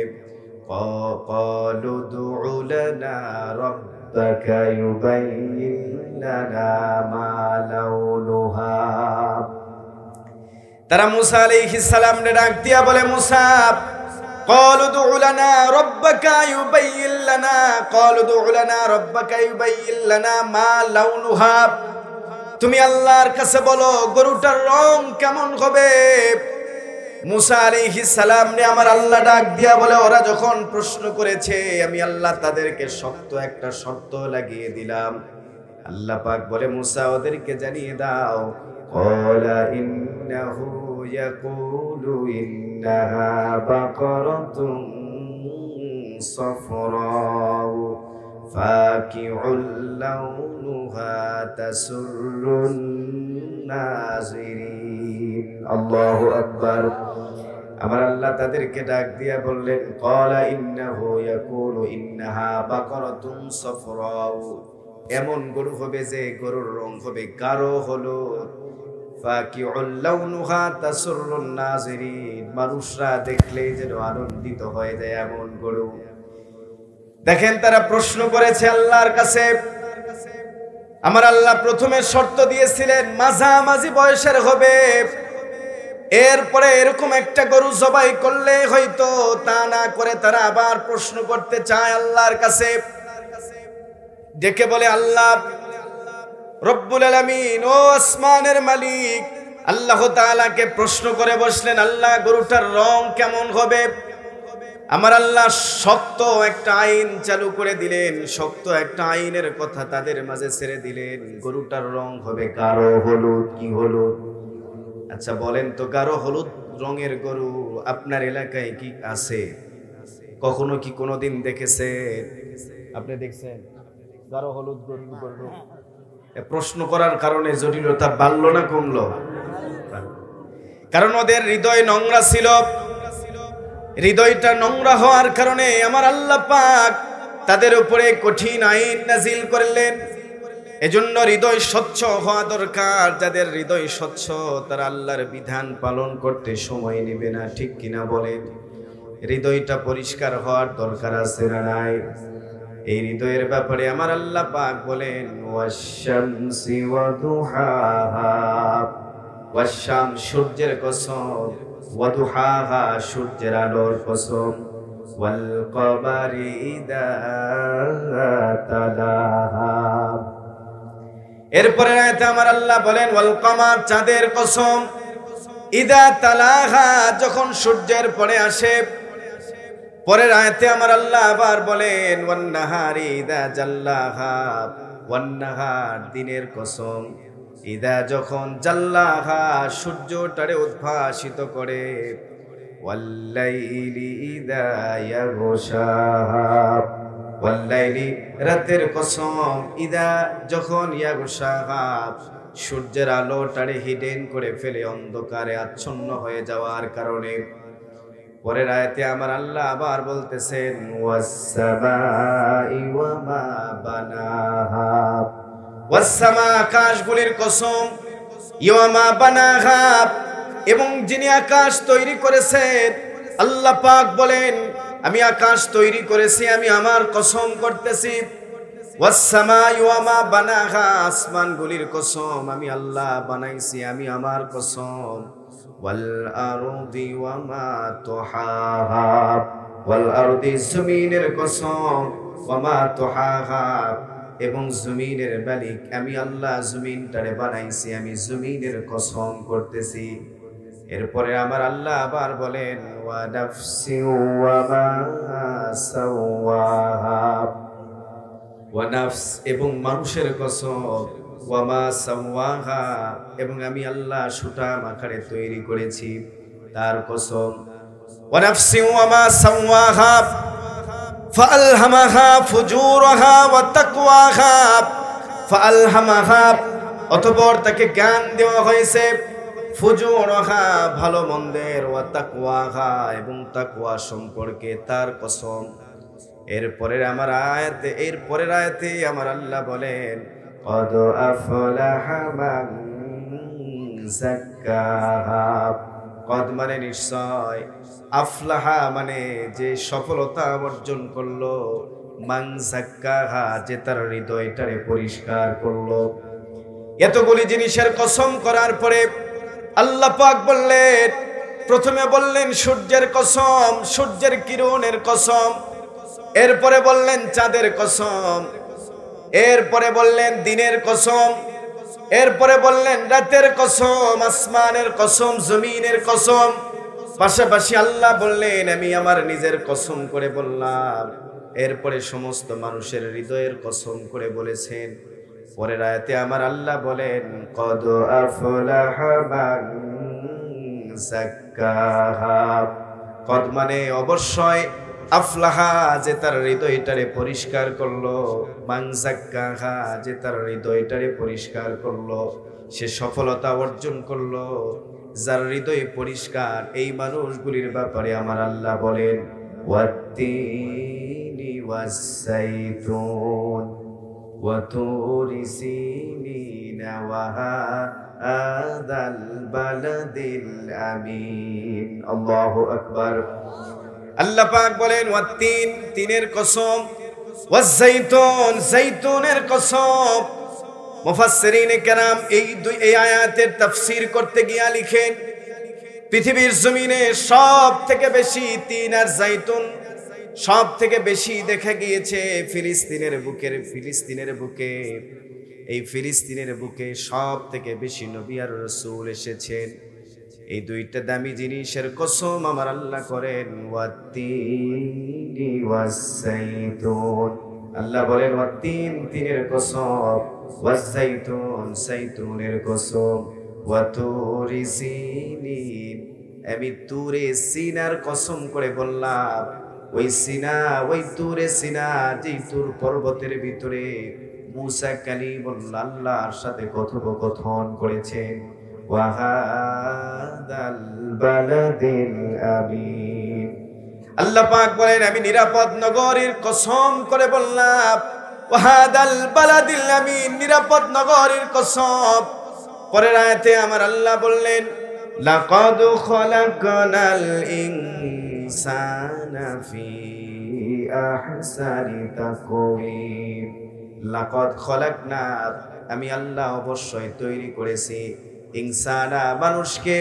ক্বালু দু'উ লানা রাব্বাকা ইউবাইয়িন লানা মা লাউনুহা। তারা মুসা আলাইহিস সালাম রে ডাক দিয়া বলে, মুসা ক্বালু দু'উ লানা রাব্বাকা ইউবাইয়িন লানা, ক্বালু দু'উ লানা রাব্বাকা ইউবাইয়িন লানা মা লাউনুহা, তুমি আল্লাহর কাছে বলো গরুটার রং কেমন হবে। মুসা আলাইহিস সালাম রে আমার আল্লাহ ডাক দিয়া বলে, ওরা যখন প্রশ্ন করেছে আমি আল্লাহ তাদেরকে শক্ত একটা শর্ত লাগিয়ে দিলাম। আল্লাহ পাক বলে, মুসা ওদেরকে জানিয়ে দাও, ক্বালা ইন্নাহু ইয়াকুলু ইন্নাহা বাকারাতুন সাফরাউ ফাকিউল লাউনুহা তাসুরুন নাযিরিন। আল্লাহু আকবার। আমার আল্লাহ তাদেরকে ডাক দিয়া বললেন, ক্বালা ইন্নাহু ইয়াকুলু ইন্নাহা বাকারাতুন সাফরাউ, এমন গরু হবে যে গরুর রং হবে গাঢ় হলুদ। ফাকিউল লাউনুহা তাসুরুন নাযিরিন, মানুষরা দেখলেই যেন আনন্দিত হয়ে যায় এমন গরু। দেখেন তারা প্রশ্ন করেছে আল্লাহর কাছে। আমার আল্লাহ প্রথমে শর্ত দিয়েছিলেন মাঝামাঝি বয়সের হবে, এরপরে এরকম একটা গরু জবাই করলে হয়তো, তা না করে তারা আবার প্রশ্ন করতে চায় আল্লাহর কাছে। ডেকে বলে, আল্লাহ রব্বুল আলামিন ও আসমানের মালিক, আল্লাহ তাআলাকে প্রশ্ন করে বসলেন, আল্লাহ গরুটার রং কেমন হবে। আমার আল্লাহ শক্ত একটা আইন চালু করে দিলেন, শক্ত একটা আইনের কথা তাদের মাঝে ছেড়ে দিলেন, গরুটার রং হবে গাঢ় হলুদ। কি হলুদ? আচ্ছা বলেন তো, গাঢ় হলুদ রঙের গরু আপনার এলাকায় কি আছে? কখনো কি কোনোদিন দেখেছেন? আপনি দেখছেন গাঢ় হলুদ গরু? প্রশ্ন করার কারণে জটিলতা বাড়লো না কমলো? কারণ ওদের হৃদয় নোংরা ছিল। হৃদয়টা নোংরা হওয়ার কারণে আমার আল্লাহ পাক তাদের উপরে কঠিন আইন নাজিল করলেন। এজন্য হৃদয় স্বচ্ছ হওয়া দরকার। যাদের হৃদয় স্বচ্ছ তারা আল্লাহর বিধান পালন করতে সময় নেবে না, ঠিক কিনা বলেন? হৃদয়টা পরিষ্কার হওয়ার দরকার আছে না নাই? এই হৃদয়ের ব্যাপারে আমার আল্লাহ পাক বলেন, ওয়াশ-শামসি ওয়া দুহাহা, ওয়াশ-শাম সূর্যের কসম, ওয়া দুহাহা সূর্যের আলোর কসম, ওয়াল কমারি ইযা তালাহা। এরপরে আয়াতে আমার আল্লাহ বলেন, ওয়াল কমার চাঁদের কসম, ইযা তালাহা যখন সূর্যের পরে আসে। পরের আয়াতে আমার আল্লাহ আবার বলেন, ওয়ান নাহারি ইযা জাল্লাহা, ওয়ান নাহার দিনের কসম, ইদা যখন জাল্লাহা সূর্যটারে উদ্ভাসিত করে, ওয়াল্লাইলি ইদা ইয়াগশাহা, ওয়াল্লাইলি রাতের কসম, ইদা যখন ইয়াগশাহা সূর্যের আলোটারে হিডেন করে ফেলে অন্ধকারে আচ্ছন্ন হয়ে যাওয়ার কারণে। পরের আয়াতে আমার আল্লাহ আবার বলতেছেন ওয়াস-সামাই ওয়া মা বানাহা, ওয়াস-সামা আকাশগুলির কসম, ওয়া মা বানাহা এবং যিনি আকাশ তৈরি করেছেন। আল্লাহ পাক বলেন আমি আকাশ তৈরি করেছি, আমি আমার কসম করতেছি। ওয়াস-সামাই ওয়া মা বানাহা, আসমানগুলির কসম, আমি আল্লাহ বানাইছি, আমি আমার কসম। ওয়াল আরদি ওয়া মা তুহাহা, ওয়াল আরদি জমিনের কসম, ওয়া মা তুহাহা এবং জমিনের মালিক আমি আল্লাহ, জমিনটারে বানাইছি, আমি জমিনের কসম করতেছি। এরপরে আমার আল্লাহ আবার বলেন ওয়া নাফসি ওয়া মা সাওয়াহা, ওয়া নাফস এবং মানুষের কসম, ওয়া মা সাওয়াহা এবং আমি আল্লাহ সুঠাম আকারে তৈরি করেছি তার কসম। ওয়া নাফসি ওয়া মা সাওয়াহা ফাআলহামাহা ফুজুরাহা ওয়া তাকওয়াহা, ফাআলহামাহা অতঃপর তাকে জ্ঞান দেওয়া হয়েছে, ফুজুরাহা ভালো মন্দের, ওয়া তাকওয়াহা এবং তাকওয়া সম্পর্কে তার কসম। এরপরের আয়াতে আমার আল্লাহ বলেন কদ আফলাহা মান যাক্কাহা, কদ মানে নিশ্চয়, আফলাহা মানে যে সফলতা অর্জন করলো, মান যাক্কাহা যে তার হৃদয়টারে পরিষ্কার করলো। এতগুলি জিনিসের কসম করার পরে আল্লাহ পাক বললেন, প্রথমে বললেন সূর্যের কসম, সূর্যের কিরণের কসম, এরপরে বললেন চাঁদের কসম, এরপরে বললেন দিনের কসম, এরপরে বললেন রাতের কসম, আসমানের কসম, জমিনের কসম। পাশাপাশি আল্লাহ বললেন আমি আমার নিজের কসম করে বললাম। এরপরে সমস্ত মানুষের হৃদয়ের কসম করে বলেছেন। পরের আয়াতে আমার আল্লাহ বলেন কদ আফলাহা মান যাক্কাহা, কদ মানে অবশ্যই, আফলাহা যে তার হৃদয়টারে পরিষ্কার করলো, মান যাক্কাহা যে তার হৃদয়টারে পরিষ্কার করলো, সে সফলতা অর্জন করলো। যার হৃদয় পরিষ্কার এই মানুষগুলির ব্যাপারে আমার আল্লাহ বলেন ওয়াত্তিনি ওয়াস-সাইতুন ওয়া তুরি সিনিনা ওয়া হাদাল বালাদিল আমিন। আল্লাহু আকবার। আল্লাহ পাক বলেন ওয়াত্তিন, তিনের কসম, ওয়াস-সাইতুন জাইতুনের কসম। মুফাসসিরিনে কেরাম এই আয়াতের তাফসীর করতে গিয়া লিখেন পৃথিবীর জমিনে সব থেকে বেশি তিন আর জাইতুন সব থেকে বেশি দেখা গিয়েছে ফিলিস্তিনের বুকে। এই ফিলিস্তিনের বুকে সব থেকে বেশি নবী আর রাসূল এসেছেন। এই দুইটা দামি জিনিসের কসম আমার আল্লাহ করেন ওয়াত্তিনি ওয়াস-সাইতুন। আল্লাহ বলেন ওয়াত্তিন, তিনের কসম, ওয়াস-সাইতুন, সাইতুনের কসম, ওয়া তুরি সিনিন, আমি তুরে সিনার কসম করে বললাম। ওই সিনা, ওই তুরে সিনা, যেই তুর পর্বতের ভিতরে মূসা কালিমুল্লাহ আল্লাহর সাথে কথোপকথন করেছেন। ওয়া হাদাল বালাদিল আমিন। আল্লাহ পাক বলেন আমি নিরাপদ নগরীর কসম করে বললাম। ওয়া হাদাল বালাদিল আমিন, নিরাপদ নগরীর কসম। পরের আয়াতে আমার আল্লাহ বললেন লাকাদ খালাকনাল ইনসানা ফি আহসানি তাকওয়িম। লাকাদ খালাকনা, আমি আল্লাহ অবশ্যই তৈরি করেছি, ইনসানা মানুষকে,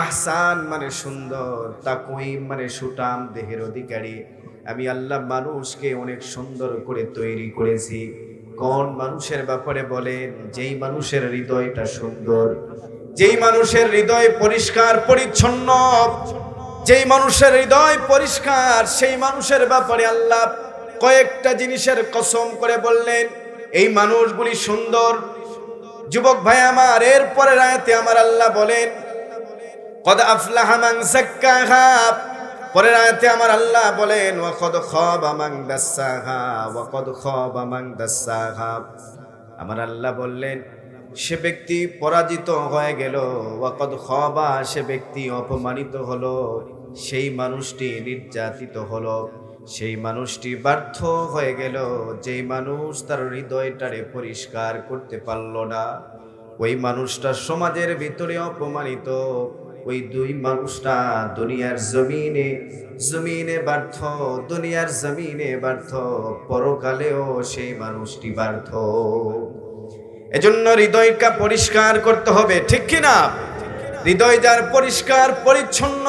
আহসান মানে সুন্দর, তাকওয়িম মানে সুঠাম দেহের অধিকারী। আমি আল্লাহ মানুষকে অনেক সুন্দর করে তৈরি করেছি। কোন মানুষের ব্যাপারে বলেন? যেই মানুষের হৃদয়টা সুন্দর, যেই মানুষের হৃদয় পরিষ্কার পরিচ্ছন্ন, যেই মানুষের হৃদয় পরিষ্কার, সেই মানুষের ব্যাপারে আল্লাহ কয়েকটা জিনিসের কসম করে বললেন এই মানুষগুলি সুন্দর। যুবক ভাই আমার, এরপরের আয়াতে আমার আল্লাহ বলেন কদ আফলাহা মান যাক্কাহা। পরের আয়াতে আমার আল্লাহ বলেন ওয়া কদ খাবা মান দাসাহা, ওয়া কদ খাবা মান দাসাহা। আমার আল্লাহ বললেন সে ব্যক্তি পরাজিত হয়ে গেল। ওয়াকাদ খাবা, সে ব্যক্তি অপমানিত হলো, সেই মানুষটি নির্যাতিত হলো, সেই মানুষটি ব্যর্থ হয়ে গেল। যেই মানুষ তার হৃদয়টারে পরিষ্কার করতে পারল না, ওই মানুষটা সমাজের ভিতরে অপমানিত। ওই দুই মানুষটা দুনিয়ার জমিনে ব্যর্থ, দুনিয়ার জমিনে ব্যর্থ, পরকালেও সেই মানুষটি ব্যর্থ। এজন্য হৃদয়টা পরিষ্কার করতে হবে, ঠিক কিনা? হৃদয় যার পরিষ্কার পরিচ্ছন্ন,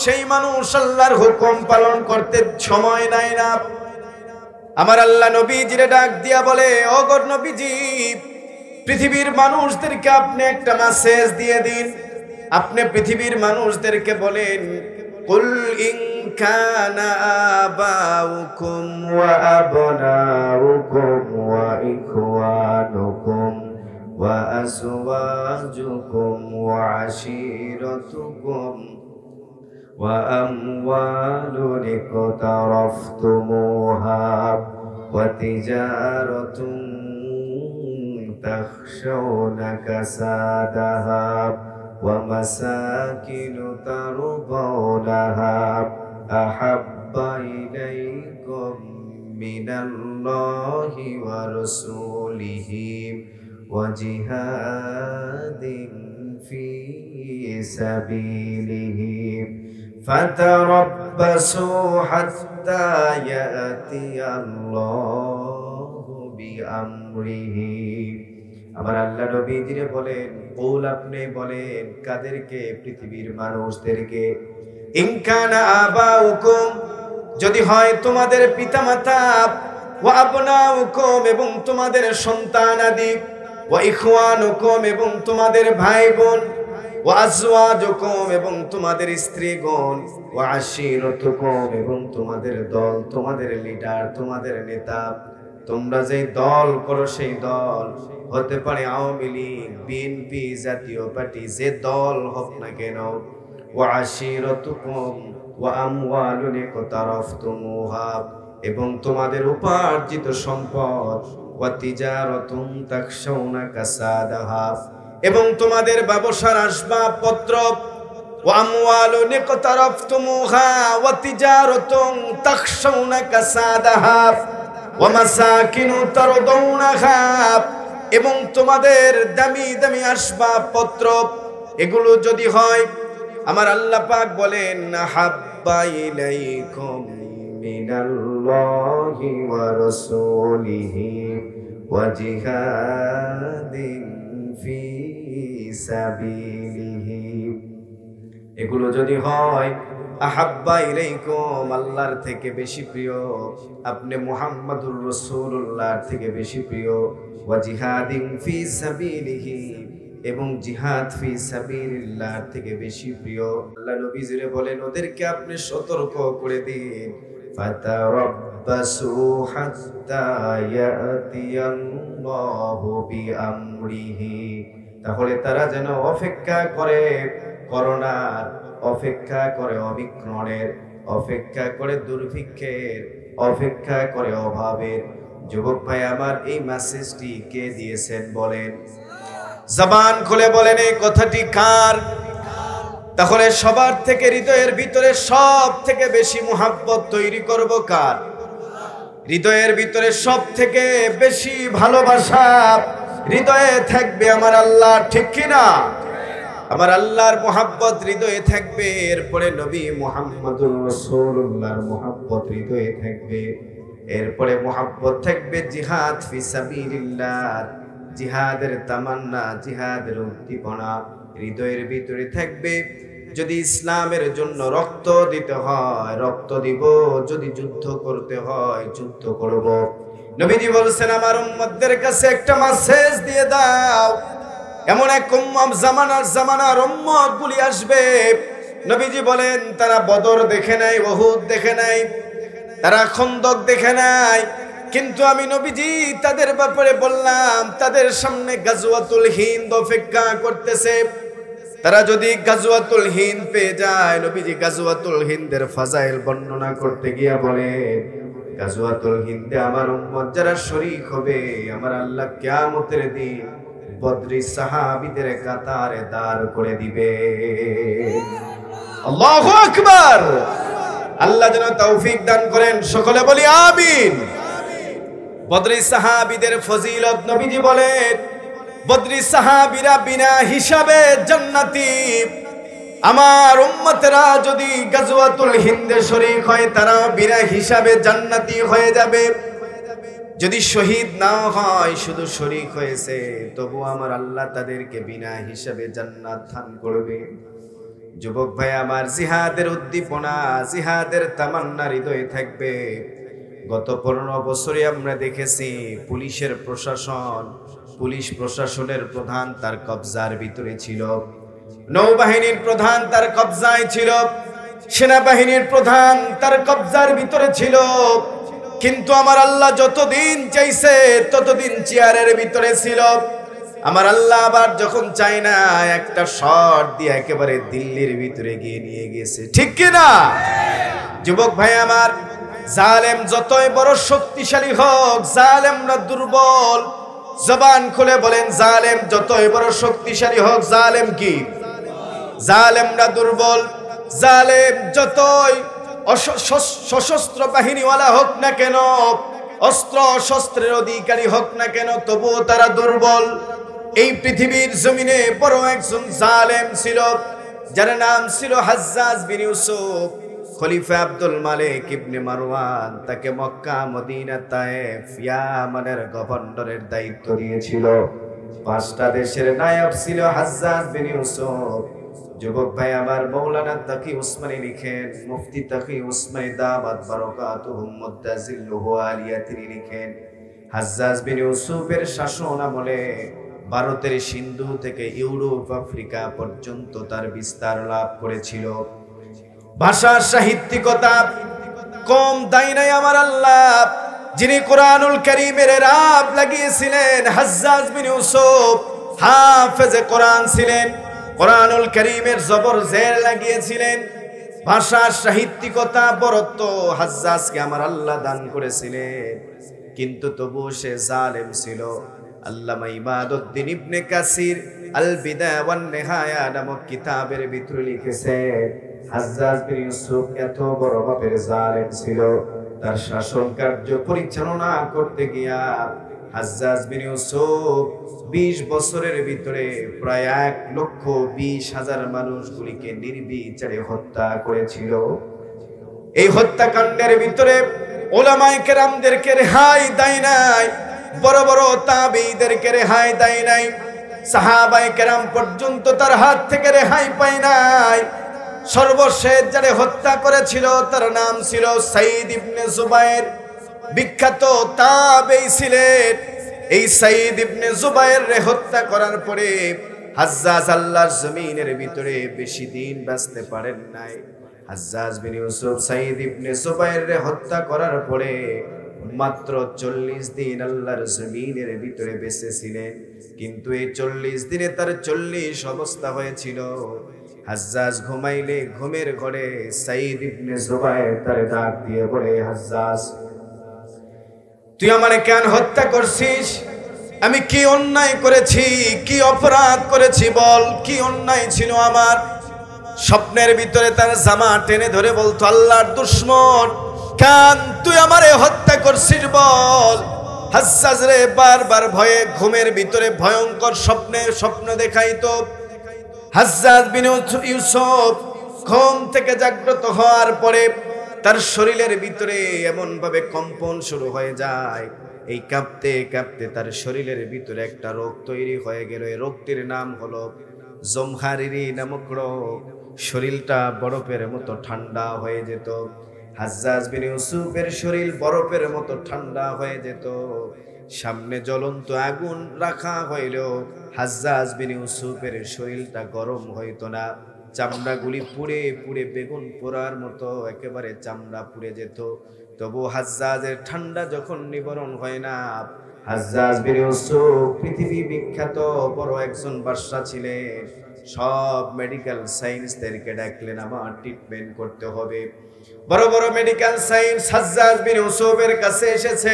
সেই মানুষ আল্লাহর হুকুম পালন করতে সময় নেয় না। আমার আল্লাহ নবীজিরে ডাক দিয়া বলে, ও গো নবীজি, পৃথিবীর মানুষদেরকে আপনি একটা মেসেজ দিয়ে দিন। আপনি পৃথিবীর মানুষদেরকে বলেন, কুল ইন কানা আবাউকুম ওয়া আবনাউকুম ওয়া ইখওয়ানুকুম ওয়া আজওয়াজুকুম ওয়া আশীরাতুকুম ওয়া আমওয়ালুন ইকতারাফতুমুহা ওয়া তিজারাতুন তাখশাউনা কাসাদাহা ওয়া মাসাকিনু তারদাউনাহা আহাব্বা ইলাইকুম মিনাল্লাহি ওয়া রাসূলিহি ওয়া জিহাদিন ফি সাবিলিহি ফাতারাব্বাসু হাত্তা ইয়াতিয়াল্লাহু বিআমরিহি। আমার আল্লাহ নবীজিরে বলেন, বল আপনি বলেন কাদেরকে? পৃথিবীর মানুষদেরকে। ইন কানা আবাউকুম, যদি হয় তোমাদের পিতামাতা, ওয়া আবনাউকুম, এবং তোমাদের সন্তান আদি, ওয়া ইখওয়ানুকুম, এবং তোমাদের ভাই বোন, ওয়া আজওয়াজুকুম, এবং তোমাদের স্ত্রীগণ, ওয়া আশীরাতুকুম, এবং তোমাদের দল, তোমাদের লিডার, তোমাদের নেতা। তোমরা যে দল করো সেই দল হতে পারে আওয়ামী লীগ, বিএনপি, জাতীয় পার্টি, যে দল হোক না কেন। ওয়া আশীরাতুকুম ওয়া আমওয়ালুন ইকতারাফতুমুহা, এবং তোমাদের উপার্জিত সম্পদ, ওয়া তিজারাতুন তাখশাউনা কাসাদাহা, এবং তোমাদের ব্যবসার আসবাবপত্র, ওয়া আমওয়ালুন ইকতারাফতুমুহা ওয়া তিজারাতুন তাখশাউনা কাসাদাহা ওয়া মাসাকিনু তারদাউনাহা, এবং তোমাদের দামি দামি আসবাবপত্র, এগুলো যদি হয়, আমার আল্লাহ পাক বলেন, হাব্বা ইলাইকুম মিনাল্লাহি ওয়া রাসূলিহি ওয়া জিহাদিন ফি সাবিলিহি, এগুলো যদি হয়, আহাব্বা ইলাইকুম, আল্লাহর থেকে বেশি প্রিয়, আপনি মুহাম্মাদুর রাসূলুল্লাহর থেকে বেশি প্রিয়, ওয়া জিহাদিন ফি সাবিলিহি, এবং জিহাদ ফি সাবিলিল্লাহর থেকে বেশি প্রিয়। আল্লাহ নবীজিরে বলেন, ওদেরকে আপনি সতর্ক করে দিন, ফাতারাব্বাসু হাত্তা ইয়াতিয়াল্লাহু বিআমরিহি, তাহলে তারা যেন অপেক্ষা করে করোনার, অপেক্ষা করে অবিক্রমের, অপেক্ষা করে দুর্ভিক্ষের, অপেক্ষা করে অভাবের। যুবক ভাই আমার, এই মেসেজটি কে দিয়েছেন বলেন? জবান খুলে বলেন এই কথাটি কার? তাহলে সবার থেকে হৃদয়ের ভিতরে সব থেকে বেশি মুহাব্বত তৈরি করব কার? হৃদয়ের ভিতরে সব থেকে বেশি ভালোবাসা হৃদয়ে থাকবে আমার আল্লাহ, ঠিক কিনা? আমার আল্লাহর মুহাব্বত হৃদয়ে থাকবে, এরপরে নবী মুহাম্মদুর রাসূলুল্লাহর মুহাব্বত হৃদয়ে থাকবে, এরপরে মুহাব্বত থাকবে জিহাদ ফি সাবিলিল্লাহ, জিহাদের তামান্না, জিহাদের উদ্দীপনা হৃদয়ের ভিতরে থাকবে। যদি ইসলামের জন্য রক্ত দিতে হয় রক্ত দিব, যদি যুদ্ধ করতে হয় যুদ্ধ করব। নবীজি বলেছেন, আমার উম্মতদের কাছে একটা মেসেজ দিয়ে দাও, এমন এক জামানার উম্মত গুলি আসবে, নবীজি বলেন তারা বদর দেখে নাই, উহুদ দেখে নাই, তারা খন্দক দেখে নাই, কিন্তু আমি নবীজি তাদের ব্যাপারে বললাম, তাদের সামনে গাজওয়াতুল হিন্দ অপেক্ষা করতেছে। তারা যদি গাজওয়াতুল হিন্দ পেয়ে যায়, নবীজি গাজওয়াতুল হিন্দের ফাজাইল বর্ণনা করতে গিয়া বলে, গাজওয়াতুল হিন্দে আমার উম্মত যারা শরীক হবে, আমার আল্লাহ কিয়ামতের দিন বদরি সাহাবীদের কাতারে দাঁড় করে দিবে। আল্লাহু আকবার। আল্লাহ যেন তৌফিক দান করেন, সকলে বলি আমিন। বদরি সাহাবীদের ফজিলত নবীজি বলেন, বদরি সাহাবীরা বিনা হিসাবে জান্নাতি। আমার উম্মতেরা যদি গাজওয়াতুল হিন্দে শরীক হয়, তারা বিনা হিসাবে জান্নাতি হয়ে যাবে। যদি শহীদ না হয়, শুধু শরীক হয়েছে, তবু আমার আল্লাহ তাদেরকে বিনা হিসাবে জান্নাত দান করবে। যুবক ভাই আমার, জিহাদের উদ্দীপনা, জিহাদের তামান্না হৃদয়ে থাকবে। গত 15 বছরে আমরা দেখেছি পুলিশের প্রশাসন, পুলিশ প্রশাসনের প্রধান তার কবজার ভিতরে ছিল, নৌবাহিনীর প্রধান তার কবজায় ছিল, সেনাবাহিনীর প্রধান তার কবজার ভিতরে ছিল। কিন্তু আমার আল্লাহ যতদিন চাইছে ততদিন চেয়ারের ভিতরে ছিল। আমার আল্লাহ আবার যখন চাই না, একটা শট দিয়ে একেবারে দিল্লির ভিতরে গিয়ে নিয়ে গেছে, ঠিক কিনা? যুবক ভাই আমার, জালেম যতই বড় শক্তিশালী হোক, জালেমরা দুর্বল। জবান খুলে বলেন, জালেম যতই বড় শক্তিশালী হোক, জালেম কি? জালেমরা দুর্বল। জালেম যতই সশস্ত্র বাহিনীওয়ালা হোক না কেন, অস্ত্র শস্ত্রের অধিকারী হোক না কেন, তবুও তারা দুর্বল। এই পৃথিবীর জমিনে বড় একজন জালেম ছিল, যার নাম ছিল হাজ্জাজ বিন ইউসুফ। খলিফা আব্দুল মালিক ইবনে মারওয়ান তাকে মক্কা, মদিনা, তায়েফ, ইয়ামানের গভর্নরের দায়িত্ব দিয়েছিল। 5টা দেশের নায়ক ছিল হাজ্জাজ বিন ইউসুফ। যুবক ভাই আমার, মাওলানা তাকি উসমানী লিখেন, মুফতি তাকি উসমানী দামাত বারাকাতুহুম মুতাজিল্লুহু আলিয়া তিনি লিখেন, হাজ্জাজ বিন ইউসুফের শাসন আমলে ভারতের সিন্ধু থেকে ইউরোপ, আফ্রিকা পর্যন্ত তার বিস্তার লাভ করেছিল। ভাষা সাহিত্যিকতা কম দায় নাই আমার আল্লাহ। যিনি কোরআনুল কারীমের রাব লাগিয়েছিলেন, হাজ্জাজ বিন ইউসুফ হাফেজে কোরআন ছিলেন, কোরআনুল কারীমের জবর জের লাগিয়েছিলেন। ভাষা সাহিত্যিকতা বরত্ব হাজ্জাজকে আমার আল্লাহ দান করেছিলেন, কিন্তু তবু সে জালেম ছিল। আল্লামা ইমাদউদ্দিন ইবনে কাসির আল বিদায়া ওয়ান নিহায়া নামক কিতাবের ভিতরে লিখেছেন, হাজ্জাজ বিন ইউসুফ এত বড় মাপের জালেম ছিল, তার শাসন কার্য পরিচালনা করতে গিয়া হাজ্জাজ বিন ইউসুফ 20 বছরের ভিতরে প্রায় 1,20,000 মানুষগুলিকে নির্বিচারে হত্যা করেছিল। এই হত্যাকাণ্ডের ভিতরে উলামায়ে কেরামদেরকে রেহাই দেয় নাই, বড় বড় তাবেঈদেরকে রেহাই দেয় নাই, সাহাবায়ে কেরাম পর্যন্ত তার হাত থেকে রেহাই পায় নাই। সর্বশেষ যারা হত্যা করেছিল তার নাম ছিল সাঈদ ইবনে জুবায়ের, বিখ্যাত তাবেঈ ছিলেন। এই সাঈদ ইবনে জুবায়ের রে হত্যা করার পরে হাজ্জাজ আল্লাহর জমিনের ভিতরে বেশি দিন বাঁচতে পারেন নাই। হাজ্জাজ বিন ইউসুফ সাঈদ ইবনে জুবায়ের রে হত্যা করার পরে মাত্র 40 দিন আল্লাহর জমিনের ভিতরে বেঁচে ছিলেন। কিন্তু এই 40 দিনে তার 40 অবস্থা হয়েছিল। হাজ্জাজ ঘুমাইলে ঘুমের ঘরে সাঈদ ইবনে জুবায়ের তার ডাক দিয়ে বলে, হাজ্জাজ তুই আমারে কেন হত্যা করছিস? আমি কি অন্যায় করেছি, কি অপরাধ করেছি বল, কি অন্যায় ছিল আমার? স্বপ্নের ভিতরে তার জামা টেনে ধরে বলতো, আল্লাহর দুশমন কেন তুই আমারে হত্যা করছিস বল। হাজ্জাজ রে বারবার ভয়ে ঘুমের ভিতরে ভয়ঙ্কর স্বপ্ন দেখাইতো। হাজ্জাজ বিন ইউসুফ ঘুম থেকে জাগ্রত হওয়ার পরে তার শরীরের ভিতরে এমন ভাবে কম্পন শুরু হয়ে যায়, এই কাঁপতে কাঁপতে তার শরীরের ভিতরে একটা রোগ তৈরি হয়ে গেল। এই রোগটির নাম হলো জমহারিরি নামক রোগ। শরীরটা বরফের মতো ঠান্ডা হয়ে যেত। হাজ্জাজ বিন ইউসুফের শরীর বরফের মতো ঠান্ডা হয়ে যেত। সামনে জ্বলন্ত আগুন রাখা হইলেও হাজ্জাজ বিন ইউসুফের শরীরটা গরম হইতো না। চামড়াগুলি পুড়ে পুড়ে বেগুন পোড়ার মতো একেবারে চামড়া পুড়ে যেত। তবু হাজ্জাজের ঠান্ডা যখন নিবারণ হয় না, হাজ্জাজ বিন ইউসুফ পৃথিবী বিখ্যাত বড় একজন বাদশা ছিলেন। সব মেডিকেল সায়েন্সদেরকে ডাকলেন, আমার ট্রিটমেন্ট করতে হবে। বড় বড় মেডিকেল সায়েন্স হাজ্জাজ বিন ইউসুফের কাছে এসেছে।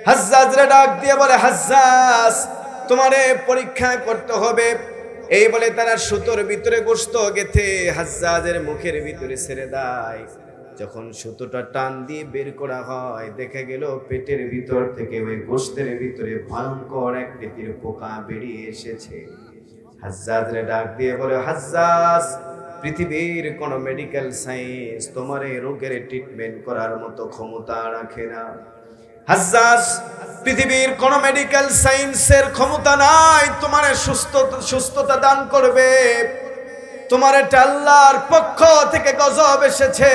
হাজ্জাজরে ডাক দিয়ে বলে, হাজ্জাজ তোমারে পরীক্ষা করতে হবে। এই বলে তারা সুতোর ভিতরে গোশত গেথে হাজ্জাজের মুখের ভিতরে ছেড়ে দেয়। যখন সুতোটা টান দিয়ে বের করা হয়, দেখা গেল পেটের ভিতর থেকে ওই গোশতের ভিতরে ভয়ঙ্কর এক তীর পোকা বেরিয়ে এসেছে। হাজ্জাজরে ডাক দিয়ে বলে, হাজ্জাজ, পৃথিবীর কোন মেডিকেল সায়েন্স তোমার এই রোগের ট্রিটমেন্ট করার মতো ক্ষমতা রাখে না। হাজ্জাজ, পৃথিবীর কোন মেডিকেল সায়েন্সের ক্ষমতা নাই তোমার সুস্থতা দান করবে। তোমার এটা আল্লাহর পক্ষ থেকে গজব এসেছে।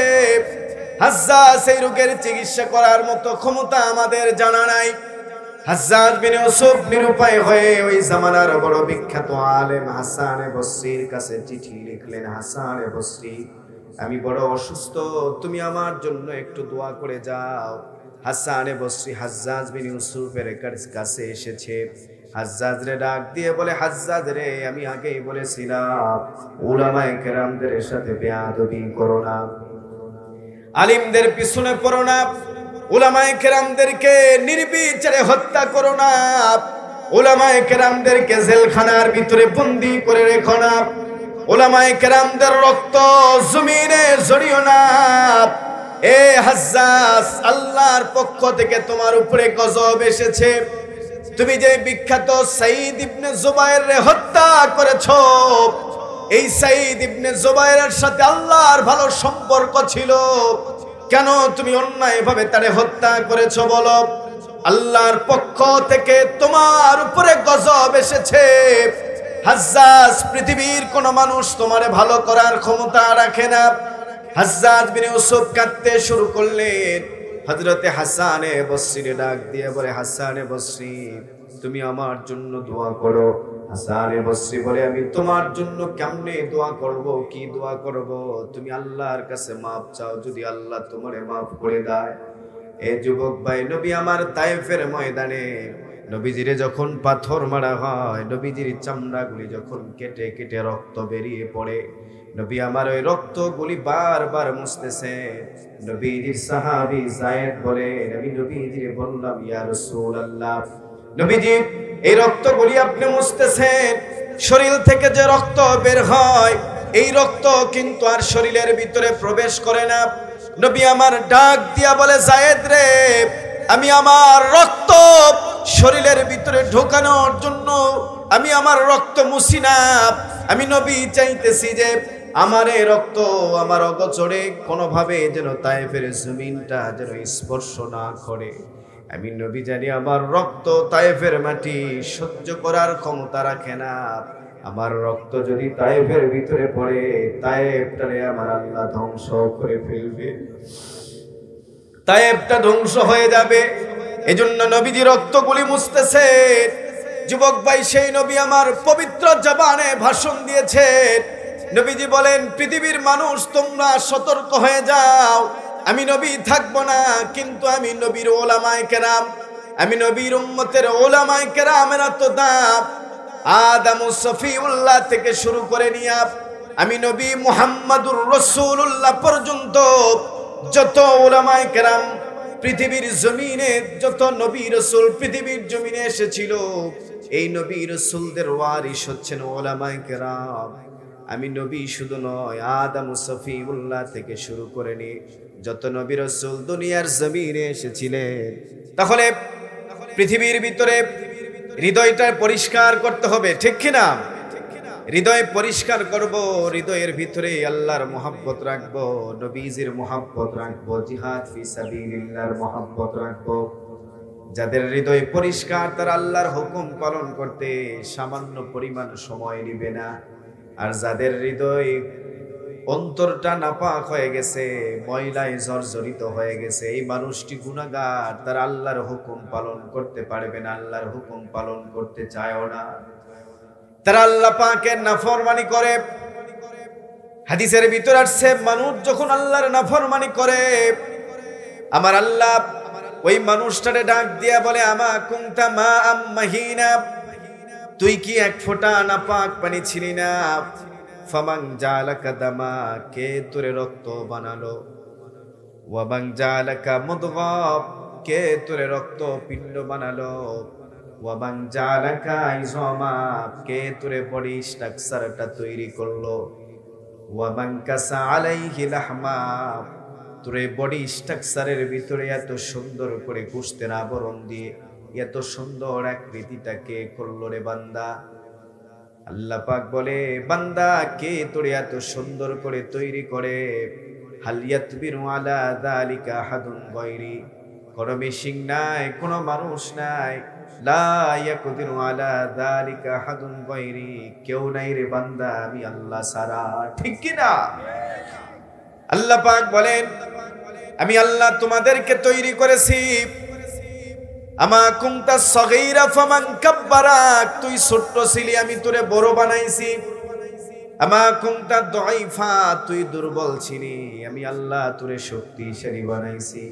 হাজ্জাজ, এই রোগের চিকিৎসা করার মতো ক্ষমতা আমাদের জানা নাই। হাজ্জাজ বিন ইউসুফ নিরুপায় হয়ে ওই জামানার বড় বিখ্যাত আলেম হাসান বসরির কাছে চিঠি লিখলেন, হাসান বসরি, আমি বড় অসুস্থ, তুমি আমার জন্য একটু দোয়া করে যাও। হাসান বসরি হাজ্জাজ বিন ইউসুফের কাছে এসেছে। হাজ্জাজ রে ডাক দিয়ে বলে, হাজ্জাজ রে, আমি আগেই বলেছিলাম উলামায়ে কেরামদের সাথে বেয়াদবি করো না, আলিমদের পিছনে পড়ো না, উলামায়ে কেরামদেরকে নির্বিচারে হত্যা করো না, উলামায়ে কেরামদেরকে জেলখানার ভিতরে বন্দী করে রেখো না, উলামায়ে কেরামদের রক্ত জমিনে ঝরিও না। এ হাজ্জাজ, আল্লাহর পক্ষ থেকে তোমার উপরে গজব এসেছে। তুমি যে বিখ্যাত সাঈদ ইবনে জুবায়ের হত্যা করেছো, এই সাঈদ ইবনে জুবায়েরের সাথে আল্লাহর ভালো সম্পর্ক ছিল, কেন তুমি অন্যায়ভাবে তারে হত্যা করেছো বলো? আল্লাহর পক্ষ থেকে তোমার উপরে গজব এসেছে। হাজ্জাজ, পৃথিবীর কোন মানুষ তোমারে ভালো করার ক্ষমতা রাখে না। হাজ্জাজ বিন ইউসুফ কাঁদতে শুরু করলেন। হযরতে হাসান বসরি ডাক দিয়ে বলে, হাসান বসরি, তুমি আমার জন্য দোয়া করো। হাসান বসরি বলে, আমি তোমার জন্য কেমনে দোয়া করব, কি দোয়া করব? তুমি আল্লাহর কাছে মাপ চাও, যদি আল্লাহ তোমারে মাফ করে দেয়। এ যুবক ভাই, নবী আমার তায়েফের ময়দানে নবীজিরে যখন পাথর মারা হয়, নবীজির চামড়াগুলি যখন কেটে কেটে রক্ত বেরিয়ে পড়ে, নবী আমার ওই রক্তগুলি বারবার মুছতেছে। নবীজির সাহাবী যায়েদ বলে, আমি নবীজিরে বললাম, ইয়া রাসূলুল্লাহ, নবীজি এই রক্তগুলি আপনি মুছতেছেন, শরীর থেকে যে রক্ত বের হয়, এই রক্ত কিন্তু আর শরীরের ভিতরে প্রবেশ করে না। নবী আমার ডাক দিয়া বলে, যায়েদ রে, আমি আমার রক্ত শরীরের ভিতরে ঢোকানোর জন্য আমি আমার রক্ত মুছি না। আমি নবী চাইতেছি যে আমার এই রক্ত আমার অগোচরে কোনোভাবে যেন তায়েফের জমিনটা যেন স্পর্শ না করে। আমি নবী জানি আমার রক্ত তায়েফের মাটি সহ্য করার ক্ষমতা রাখে না। আমার রক্ত যদি তায়েফের ভিতরে পড়ে, তায়েফটারে আমার আল্লাহ ধ্বংস করে ফেলবে, তায়েফটা ধ্বংস হয়ে যাবে। এজন্য নবীজি রক্তগুলি মুছতেছে। যুবক ভাই, সেই নবী আমার পবিত্র জবানে ভাষণ দিয়েছে। নবীজি বলেন, পৃথিবীর মানুষ তোমরা সতর্ক হয়ে যাও, আমি নবী থাকবো না, কিন্তু আমি নবীর ওলামায়ে কেরাম, আমি নবীর উম্মতের ওলামায়ে কেরামের তো দাম, আদম সফিউল্লাহ থেকে শুরু করে নিয়ে আমি নবী মুহাম্মাদুর রাসূলুল্লাহ পর্যন্ত যত ওলামায়ে কেরাম পৃথিবীর জমিনে, যত নবী রাসূল পৃথিবীর জমিনে এসেছিল, এই নবী রাসূলদের ওয়ারিস হচ্ছেন ওলামায়ে কেরাম। আমি নবী শুধু নয়, আদম সফিউল্লাহ থেকে শুরু করে নিয়ে যত নবী রাসূল দুনিয়ার জমিনে এসেছিলেন। তাহলে পৃথিবীর ভিতরে হৃদয়টা পরিষ্কার করতে হবে, ঠিক কিনা? হৃদয় পরিষ্কার করব, হৃদয়ের ভিতরে আল্লাহর মহব্বত রাখবো, নবীজির মহব্বত রাখবো, জিহাদ ফি সাবিলিল্লাহর মহব্বত রাখবো। যাদের হৃদয় পরিষ্কার, তারা আল্লাহর হুকুম পালন করতে সামান্য পরিমাণ সময় নেবে না। আর যাদের হৃদয় অন্তরটা নাপাক হয়ে গেছে, ময়লায় জর্জরিত হয়ে গেছে, এই মানুষটি গুনাহগার, তারা আল্লাহর হুকুম পালন করতে পারবে না, আল্লাহর হুকুম পালন করতে চায়ও না, তারা আল্লাহ পাকের নাফরমানি করে। হাদিসের ভিতর আসছে, মানুষ যখন আল্লাহর নাফরমানি করে, আমার আল্লাহ ওই মানুষটারে ডাক দিয়া বলে, আমা কুনতা মা মাহিনা, তুই কি এক ফোঁটা নাপাক পানি ছিলি না? ফামান জালাকা দামা, কে তোরে রক্ত বানালো? ওয়াবাং জালাকা মুদগা, কে তোরে রক্ত পিণ্ড বানালো? ওয়া মান জালাকা ইজামা, কে তোরে বডি স্ট্রাকচারটা তৈরি করলো, ওয়া মান কাসা আলাইহি লাহমা, তোরে বডি স্ট্রাকচারের ভিতরে এত সুন্দর করে গোশতের আবরণ দিয়ে এত সুন্দর আকৃতিটা কে করলো রে বান্দা? আল্লাহ পাক বলে, বান্দা কে তোরে এত সুন্দর করে তৈরি করে? হাল ইয়াতবিরু আলা যালিকা আহাদুন গায়রি, কোনো মেশিন নাই, কোনো মানুষ নাই। লা ইয়াকদিরু আলা যালিকা আহাদুন গায়রি, কেউ নাই রে বান্দা আমি আল্লাহ ছাড়া। ঠিক কি না? আল্লাহ পাক বলেন, আমি আল্লাহ তোমাদেরকে তৈরি করেছি। আমা কুনতা সগীরা ফামান কাব্বারাক, তুই ছোট ছিলি আমি তোরে বড় বানাইছি। আমা কুনতা দাঈফা, তুই দুর্বল ছিলি আমি আল্লাহ তোরে শক্তিশালী বানাইছি।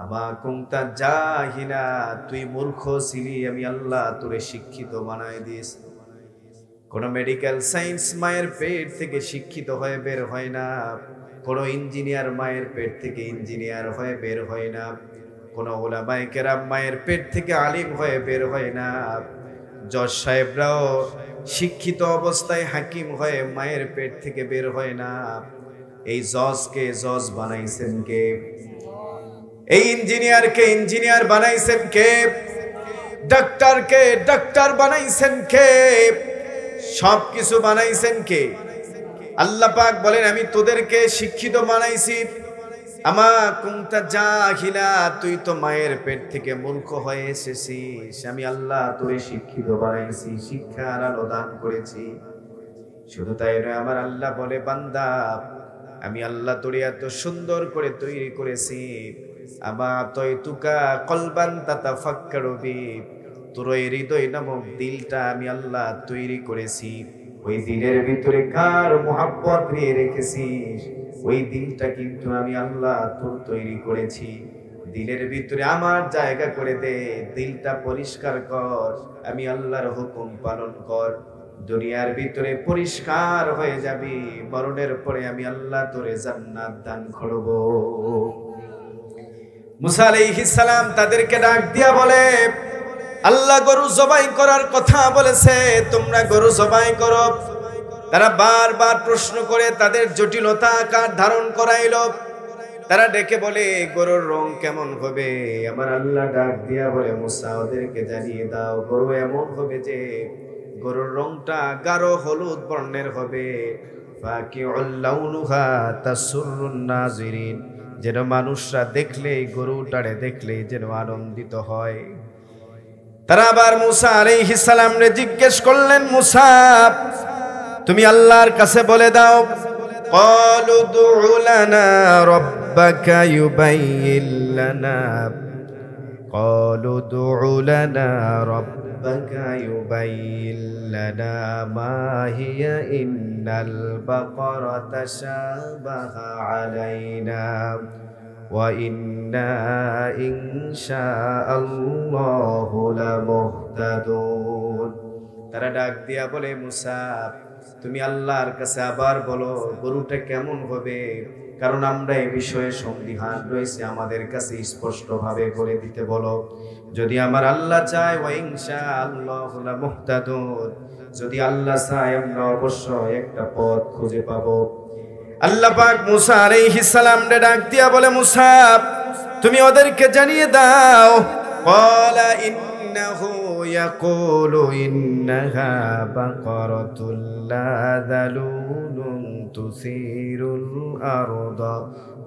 আমা কুনতা জাহিলা, তুই মূর্খ ছিলি আমি আল্লাহ তোরে শিক্ষিত বানাই দিয়েছি। কোন মেডিকেল সায়েন্স মায়ের পেট থেকে শিক্ষিত হয়ে বের হয় না, কোন ইঞ্জিনিয়ার মায়ের পেট থেকে ইঞ্জিনিয়ার হয়ে বের হয় না, কোন উলামায়ে কেরাম মায়ের পেট থেকে আলিম হয়ে বের হয় না। জজ সাহেবরাও শিক্ষিত অবস্থায় হাকিম হয়ে মায়ের পেট থেকে বের হয় না। এই জজকে জজ বানাইছেন কে? এই ইঞ্জিনিয়ারকে ইঞ্জিনিয়ার বানাইছেন কে? ডাক্তারকে ডাক্তার বানাইছেন কে? সবকিছু বানাইছেন কে? আল্লাহ পাক বলেন, আমি তোদেরকে শিক্ষিত বানাইছি। আমা কুনতা জাহিলা, তুই তো মায়ের পেট থেকে মূর্খ হয়ে এসেছিস, আমি আল্লাহ তোরে শিক্ষিত বানাইছি, শিক্ষার আলো দান করেছি। শুধু তাই নয়, আমার আল্লাহ বলে, বান্দা আমি আল্লাহ তোরে এত সুন্দর করে তৈরি করেছি। আমা তাইতুকা কলবান তাতাফাক্কারু বি, তোর এই হৃদয় নামক দিলটা আমি আল্লাহ তৈরি করেছি। ওই দিলের ভিতরে কার মুহাব্বত নিয়ে রেখেছিস, ওই দিলটা কিন্তু আমি আল্লাহ তোর তৈরি করেছি। দিলের ভিতরে আমার জায়গা করে দে, দিলটা পরিষ্কার কর, আমি আল্লাহর হুকুম পালন কর। দুনিয়ার ভিতরে পরিষ্কার হয়ে যাবি, মরণের পরে আমি আল্লাহ তোরে জান্নাত দান করব। মুসা আলাইহিস সালাম তাদেরকে ডাক দিয়া বলে, আল্লাহ গরু জবাই করার কথা বলেছে, তোমরা গরু জবাই করো। তারা বারবার প্রশ্ন করে তাদের জটিলতা আকার ধারণ করাইল। তারা ডেকে বলে, গরুর রং কেমন হবে? আমার আল্লাহ ডাক দিয়া বলে, মুসা ওদেরকে জানিয়ে দাও, গরু এমন হবে যে গরুর রংটা গাঢ় হলুদ বর্ণের হবে। ফাকিউল লাউনুহা তাসুরুন নাজিরিন, যেন মানুষরা দেখলেই, গরুটারে দেখলেই যেন আনন্দিত হয়। তারা আবার মুসা আলাইহিস সালাম রে জিজ্ঞেস করলেন, মুসা তুমি আল্লাহর কাছে বলে দাও। ক্বালু দুউ লানা রাব্বাকা ইউবাইয়িন লানা, ক্বালু দুউ লানা রাব্বাকা ইউবাইয়িন লানা মা হিয়া ইন্নাল বাকারা তাশাবাহা আলাইনা ওয়া ইন্না ইনশাআল্লাহু লামুহতাদুন। তারা ডাক দিয়া বলে, মুসা তুমি আল্লাহর কাছে আবার বলো গরুটা কেমন হবে, কারণ আমরা এই বিষয়ে সন্দিহান রয়েছে, আমাদের কাছে স্পষ্ট ভাবে বলে দিতে বলো। যদি আমার আল্লাহ চায়, ওয়া ইনশাআল্লাহু লামুহতাদুন, যদি আল্লাহ চায় আমরা অবশ্যই একটা পথ খুঁজে পাবো। আল্লাহ পাক মুসা আলাইহিস সালাম রে ডাক দিয়া বলে, মুসা তুমি ওদেরকে জানিয়ে দাও। ক্বালা ইন্নাহু ইয়াকুলু ইন্নাহা বাকারাতুল লা যালুলুন তুসিরুল আরদা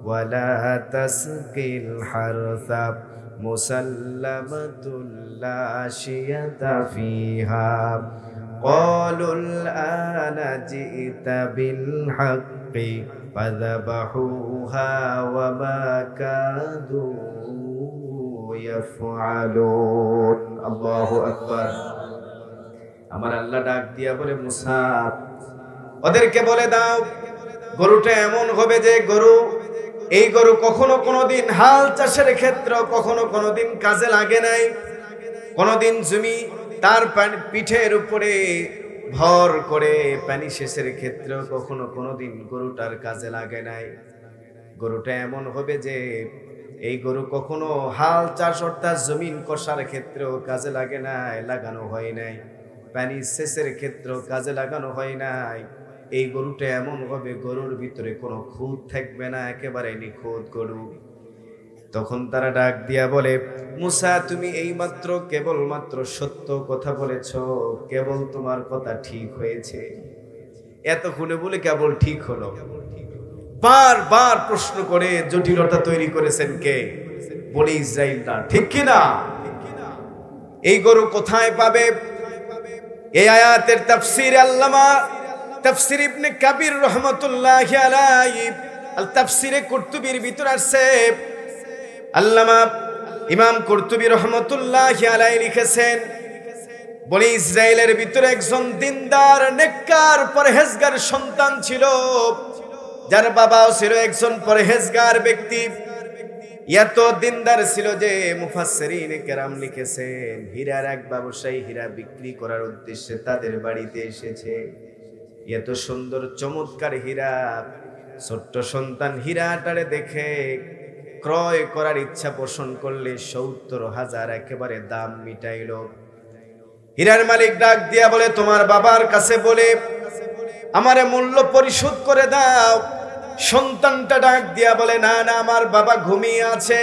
ওয়া লা তাসকিল হারসা মুসাল্লামাতুল লা শিয়াতা ফিহা। قالوا الآن جئت بالحق فذبحوها وما كادوا يفعلون। الله أكبر। আমার আল্লাহ ডাক দিয়া বলে, মুসা ওদেরকে বলে দাও গরুটা এমন হবে যে এই গরু কখনো কোনোদিন হাল চাষের ক্ষেত্রে কখনো কোনোদিন কাজে লাগে নাই, কোনোদিন জমি তার পিঠের উপরে ভর করে পানি সেচের ক্ষেত্রে কখনো কোনোদিন গরুটার কাজে লাগে নাই। গরুটা এমন হবে যে এই গরু কখনো হাল চাষ অর্থাৎ জমিন কষার ক্ষেত্রেও কাজে লাগে নাই, লাগানো হয় নাই, পানি সেচের ক্ষেত্রেও কাজে লাগানো হয় নাই। এই গরুটা এমন ভাবে গরুর ভিতরে কোনো খুঁত থাকবে না, একেবারে নিখুঁত গরু। তখন তারা ডাক দিয়া বলে, মুসা তুমি এইমাত্র কেবলমাত্র সত্য কথা বলেছ, কেবল তোমার কথা ঠিক হয়েছে। এতক্ষণে বলে কেবল ঠিক হলো? বারবার প্রশ্ন করে জটিলতা তৈরি করেছেন কে? বলে ইসরাইলরা, ঠিক কিনা? এই গরু কোথায় পাবে? এই আয়াতের তাফসীরে আল্লামা তাফসীর ইবনে কাবির রাহমাতুল্লাহি আলাইহি আল তাফসীরে কুরতুবীর ভিতর আছে, আল্লামা ইমাম কুরতুবী রাহমাতুল্লাহি আলাইহি লিখেছেন, বলে ইসরায়েলের ভিতরে একজন দিনদার নেককার পরহেজগার সন্তান ছিল, যার বাবাও ছিল একজন পরহেজগার ব্যক্তি। এত দিনদার ছিল যে মুফাসসিরিনে কেরাম লিখেছেন, হীরার এক ব্যবসায়ী হীরা বিক্রি করার উদ্দেশ্যে তাদের বাড়িতে এসেছে। এত সুন্দর চমৎকার হীরা, ছোট্ট সন্তান হীরাটারে দেখে ক্রয় করার ইচ্ছা পোষণ করলে ৭০,০০০ একেবারে দাম মিটাইল। হীরার মালিক ডাক দিয়া বলে, তোমার বাবার কাছে বলে আমারে মূল্য পরিশোধ করে দাও। সন্তানটা ডাক দিয়া বলে, না না, আমার বাবা ঘুমিয়ে আছে,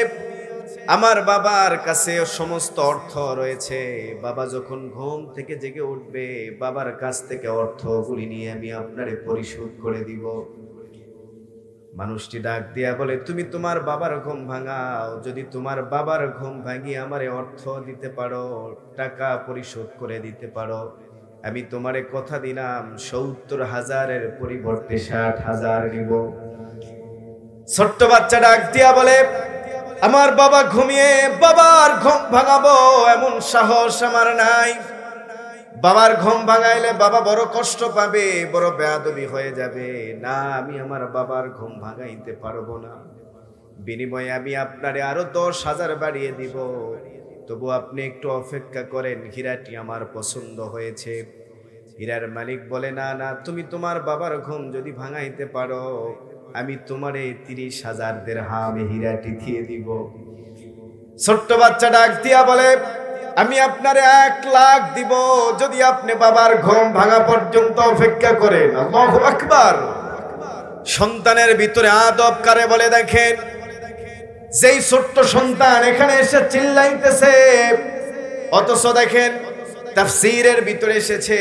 আমার বাবার কাছে সমস্ত অর্থ রয়েছে, বাবা যখন ঘুম থেকে জেগে উঠবে বাবার কাছ থেকে অর্থগুলি নিয়ে আমি আপনারে পরিশোধ করে দিব। মানুষটি ডাক দিয়া বলে, তুমি তোমার বাবার ঘুম ভাঙাও, যদি তোমার বাবার ঘুম ভাঙিয়ে আমারে অর্থ দিতে পারো, টাকা পরিশোধ করে দিতে পারো, আমি তোমারে কথা দিলাম ৭০,০০০-এর পরিবর্তে ৬০,০০০ নিব। ছোট্ট বাচ্চা ডাক দিয়া বলে, আমার বাবা ঘুমিয়ে বাবার ঘুম ভাঙাবো এমন সাহস আমার নাই। বাবার ঘুম ভাঙাইলে বাবা বড় কষ্ট পাবে, বড় বেয়াদবি হয়ে যাবে, না আমি আমার বাবার ঘুম ভাঙাইতে পারবো না। বিনিময়ে আমি আপনারে আরো ১০,০০০ বাড়িয়ে দিব, তবু আপনি একটু অপেক্ষা করেন, হীরাটি আমার পছন্দ হয়েছে। হীরার মালিক বলে, না না, তুমি তোমার বাবার ঘুম যদি ভাঙাইতে পারো আমি তোমারে ৩০,০০০ দিরহাম হীরাটি দিয়ে দিব। ছোট্ট বাচ্চা ডাক দিয়া বলে, আমি আপনারে ১,০০,০০০ দিব যদি আপনি বাবার ঘুম ভাঙা পর্যন্ত অপেক্ষা করেন। আল্লাহু আকবার। সন্তানের ভিতরে আদব কারে বলে দেখেন, যেই ছোট্ট সন্তান এখানে এসে চিল্লাইতেছে, অথচ দেখেন তাফসীরের ভিতরে এসেছে,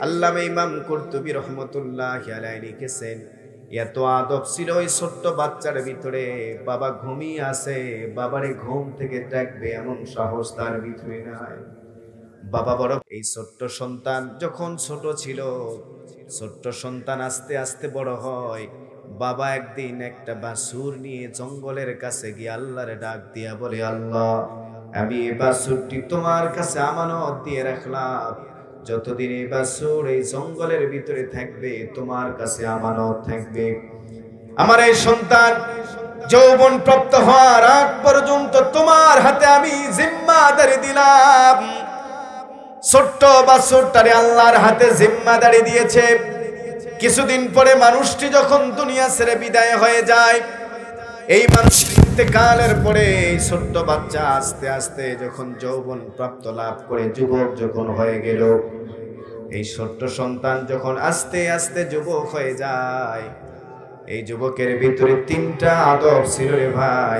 আল্লামা ইমাম কুরতুবী রাহমাতুল্লাহি আলাইহি লিখেছেন, এত আদব ছিল ওই ছোট্ট বাচ্চার ভিতরে, বাবা ঘুমিয়ে আছে, বাবারে ঘুম থেকে ডাকবে এমন সাহস তার ভিতরে নাই। বাবা বড়, এই ছোট্ট সন্তান যখন ছোট ছিল, ছোট্ট সন্তান আস্তে আস্তে বড় হয়। বাবা একদিন একটা বাছুর নিয়ে জঙ্গলের কাছে গিয়ে আল্লাহরে ডাক দিয়া বলে, আল্লাহ আমি এই বাছুরটি তোমার কাছে আমানত দিয়ে রাখলাম, যতদিন এই বাছুর এই জঙ্গলের ভিতরে থাকবে তোমার কাছে আমানত থাকবে। আমার এই সন্তান যৌবন প্রাপ্ত হওয়ার আগ পর্যন্ত তোমার হাতে আমি জিম্মাদারি দিলাম। ছোট্ট বাছুরটারে আল্লাহর হাতে জিম্মাদারি দিয়েছে। কিছুদিন পরে মানুষটি যখন দুনিয়া ছেড়ে বিদায় হয়ে যায়, এই মানুষের ইন্তেকালের পরে এই ছোট্ট বাচ্চা আস্তে আস্তে যখন যৌবন প্রাপ্ত লাভ করে যুবক যখন হয়ে গেল, এই ছোট্ট সন্তান যখন আস্তে আস্তে যুবক হয়ে যায়, এই যুবকের ভিতরে ৩টা আদব ছিল রে ভাই।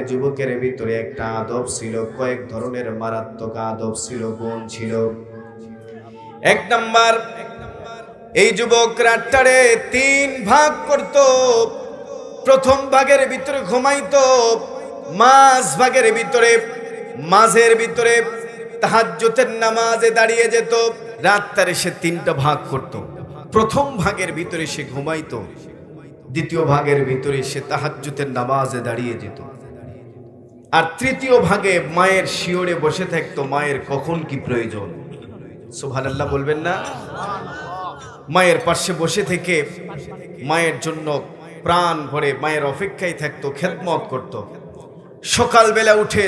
যুবকের ভিতরে একটা আদব ছিল, কয়েক ধরনের মারাত্মক আদব ছিল, গুণ ছিল। ১ নাম্বার, এই যুবক রাতটারে ৩ ভাগ করত। প্রথম ভাগের ভিতরে ঘুমাইতো, মাঝের ভিতরে তাহাজ্জুদের নামাজে দাঁড়িয়ে যেত। রাতটারে সে ৩টা ভাগ করত। প্রথম ভাগের ভিতরে সে ঘুমাইতো, দ্বিতীয় ভাগের ভিতরে সে তাহাজ্জুদের নামাজে দাঁড়িয়ে যেত, আর তৃতীয় ভাগে মায়ের শিয়রে বসে থাকতো, মায়ের কখন কি প্রয়োজন। সুবহানাল্লাহ বলবেন না? মায়ের পাশে বসে থেকে মায়ের জন্য প্রাণ ভরে মায়ের অপেক্ষায় থাকতো, খেদমত করত। সকালবেলা উঠে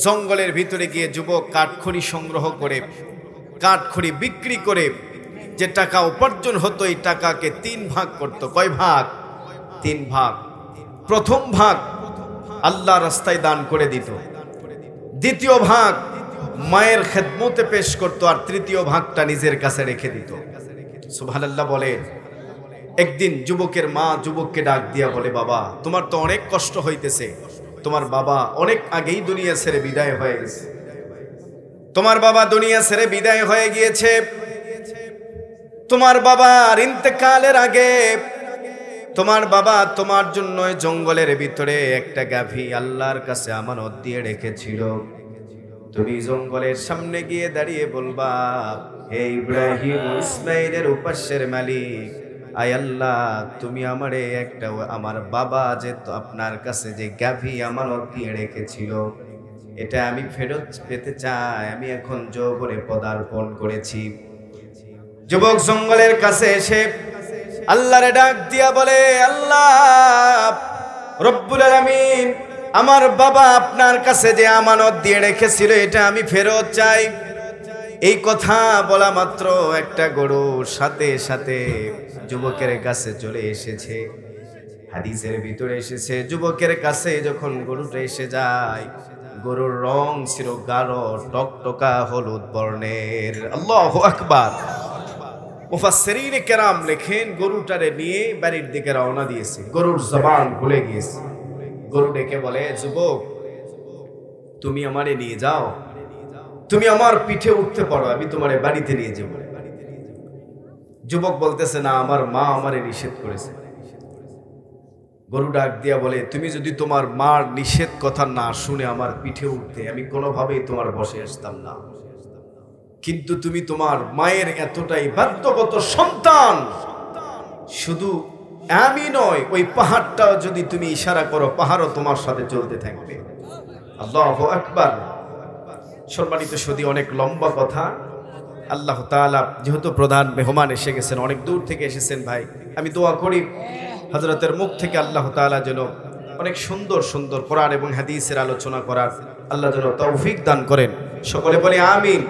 জঙ্গলের ভিতরে গিয়ে যুবক কাঠখড়ি সংগ্রহ করে, কাঠখড়ি বিক্রি করে যে টাকা উপার্জন হতো, এই টাকাকে ৩ ভাগ করত। কয় ভাগ? ৩ ভাগ। প্রথম ভাগ আল্লাহ রাস্তায় দান করে দিত, দ্বিতীয় ভাগ মায়ের খেদমতে পেশ করত, আর তৃতীয় ভাগটা নিজের কাছে রেখে দিত। সুবহানাল্লাহ বলে। একদিন যুবকের মা যুবককে ডাক দিয়া বলে, বাবা তোমার তো অনেক কষ্ট হইতেছে, তোমার বাবা অনেক আগেই দুনিয়া ছেড়ে বিদায় হয়ে গেছে, তোমার বাবা দুনিয়া ছেড়ে বিদায় হয়ে গিয়েছে। তোমার বাবার ইন্তেকালের আগে তোমার বাবা তোমার জন্য জঙ্গলের ভিতরে একটা গাভী আল্লাহর কাছে আমানত দিয়ে রেখেছিল। তুমি জঙ্গলের সামনে গিয়ে দাঁড়িয়ে বলবা, হে ইব্রাহিম ইসমাইলের উপাস্যের মালিক, আয় আল্লাহ তুমি আমারে একটা, আমার বাবা যে আপনার কাছে যে গাভী আমানত দিয়ে রেখেছিল এটা আমি ফেরত পেতে চাই, আমি এখন যৌবনে পদার্পণ করেছি। যুবক জঙ্গলের কাছে এসে আল্লাহরে ডাক দিয়া বলে, আল্লাহ রব্বুল আলামিন, আমার বাবা আপনার কাছে যে আমানত দিয়ে রেখেছিল এটা আমি ফেরত চাই। এই কথা বলা মাত্র একটা গরু সাথে সাথে যুবকের কাছে চলে এসেছে। হাদিসের ভিতরে এসেছে, যুবকের কাছে যখন গরুটা এসে যায়, গরুর রং ছিল গাঢ় টকটকা হলুদ বর্ণের। আল্লাহু আকবার। মুফাসসিরিনে কেরাম লেখেন, গরুটারে নিয়ে বাড়ির দিকে রওনা দিয়েছে, গরুর জবান খুলে গিয়েছে। গরু ডেকে বলে, যুবক তুমি আমারে নিয়ে যাও, তুমি আমার পিঠে উঠতে পারো, আমি তোমারে বাড়িতে নিয়ে যাব। যুবক বলতেছে, না আমার মা আমারে নিষেধ করেছে। গরু ডাক দিয়া বলে, তুমি যদি তোমার মার নিষেধ কথা না শুনে আমার পিঠে উঠতে, আমি কোনোভাবেই তোমার বসে আসতাম না, কিন্তু তুমি তোমার মায়ের এতটাই বাধ্যগত সন্তান, শুধু আমি নয় ওই পাহাড়টাও যদি তুমি ইশারা করো পাহাড়ও তোমার সাথে চলতে থাকবে। আল্লাহু আকবার। সম্মানিত সুধী, অনেক লম্বা কথা। আল্লাহ তাআলা যেহেতু প্রধান মেহমান এসে গেছেন, অনেক দূর থেকে এসেছেন ভাই, আমি দোয়া করি হযরতের মুখ থেকে আল্লাহ তাআলা যেন অনেক সুন্দর সুন্দর কোরআন এবং হাদিসের আলোচনা করার আল্লাহ যেন তৌফিক দান করেন। সকলে বলি আমিন।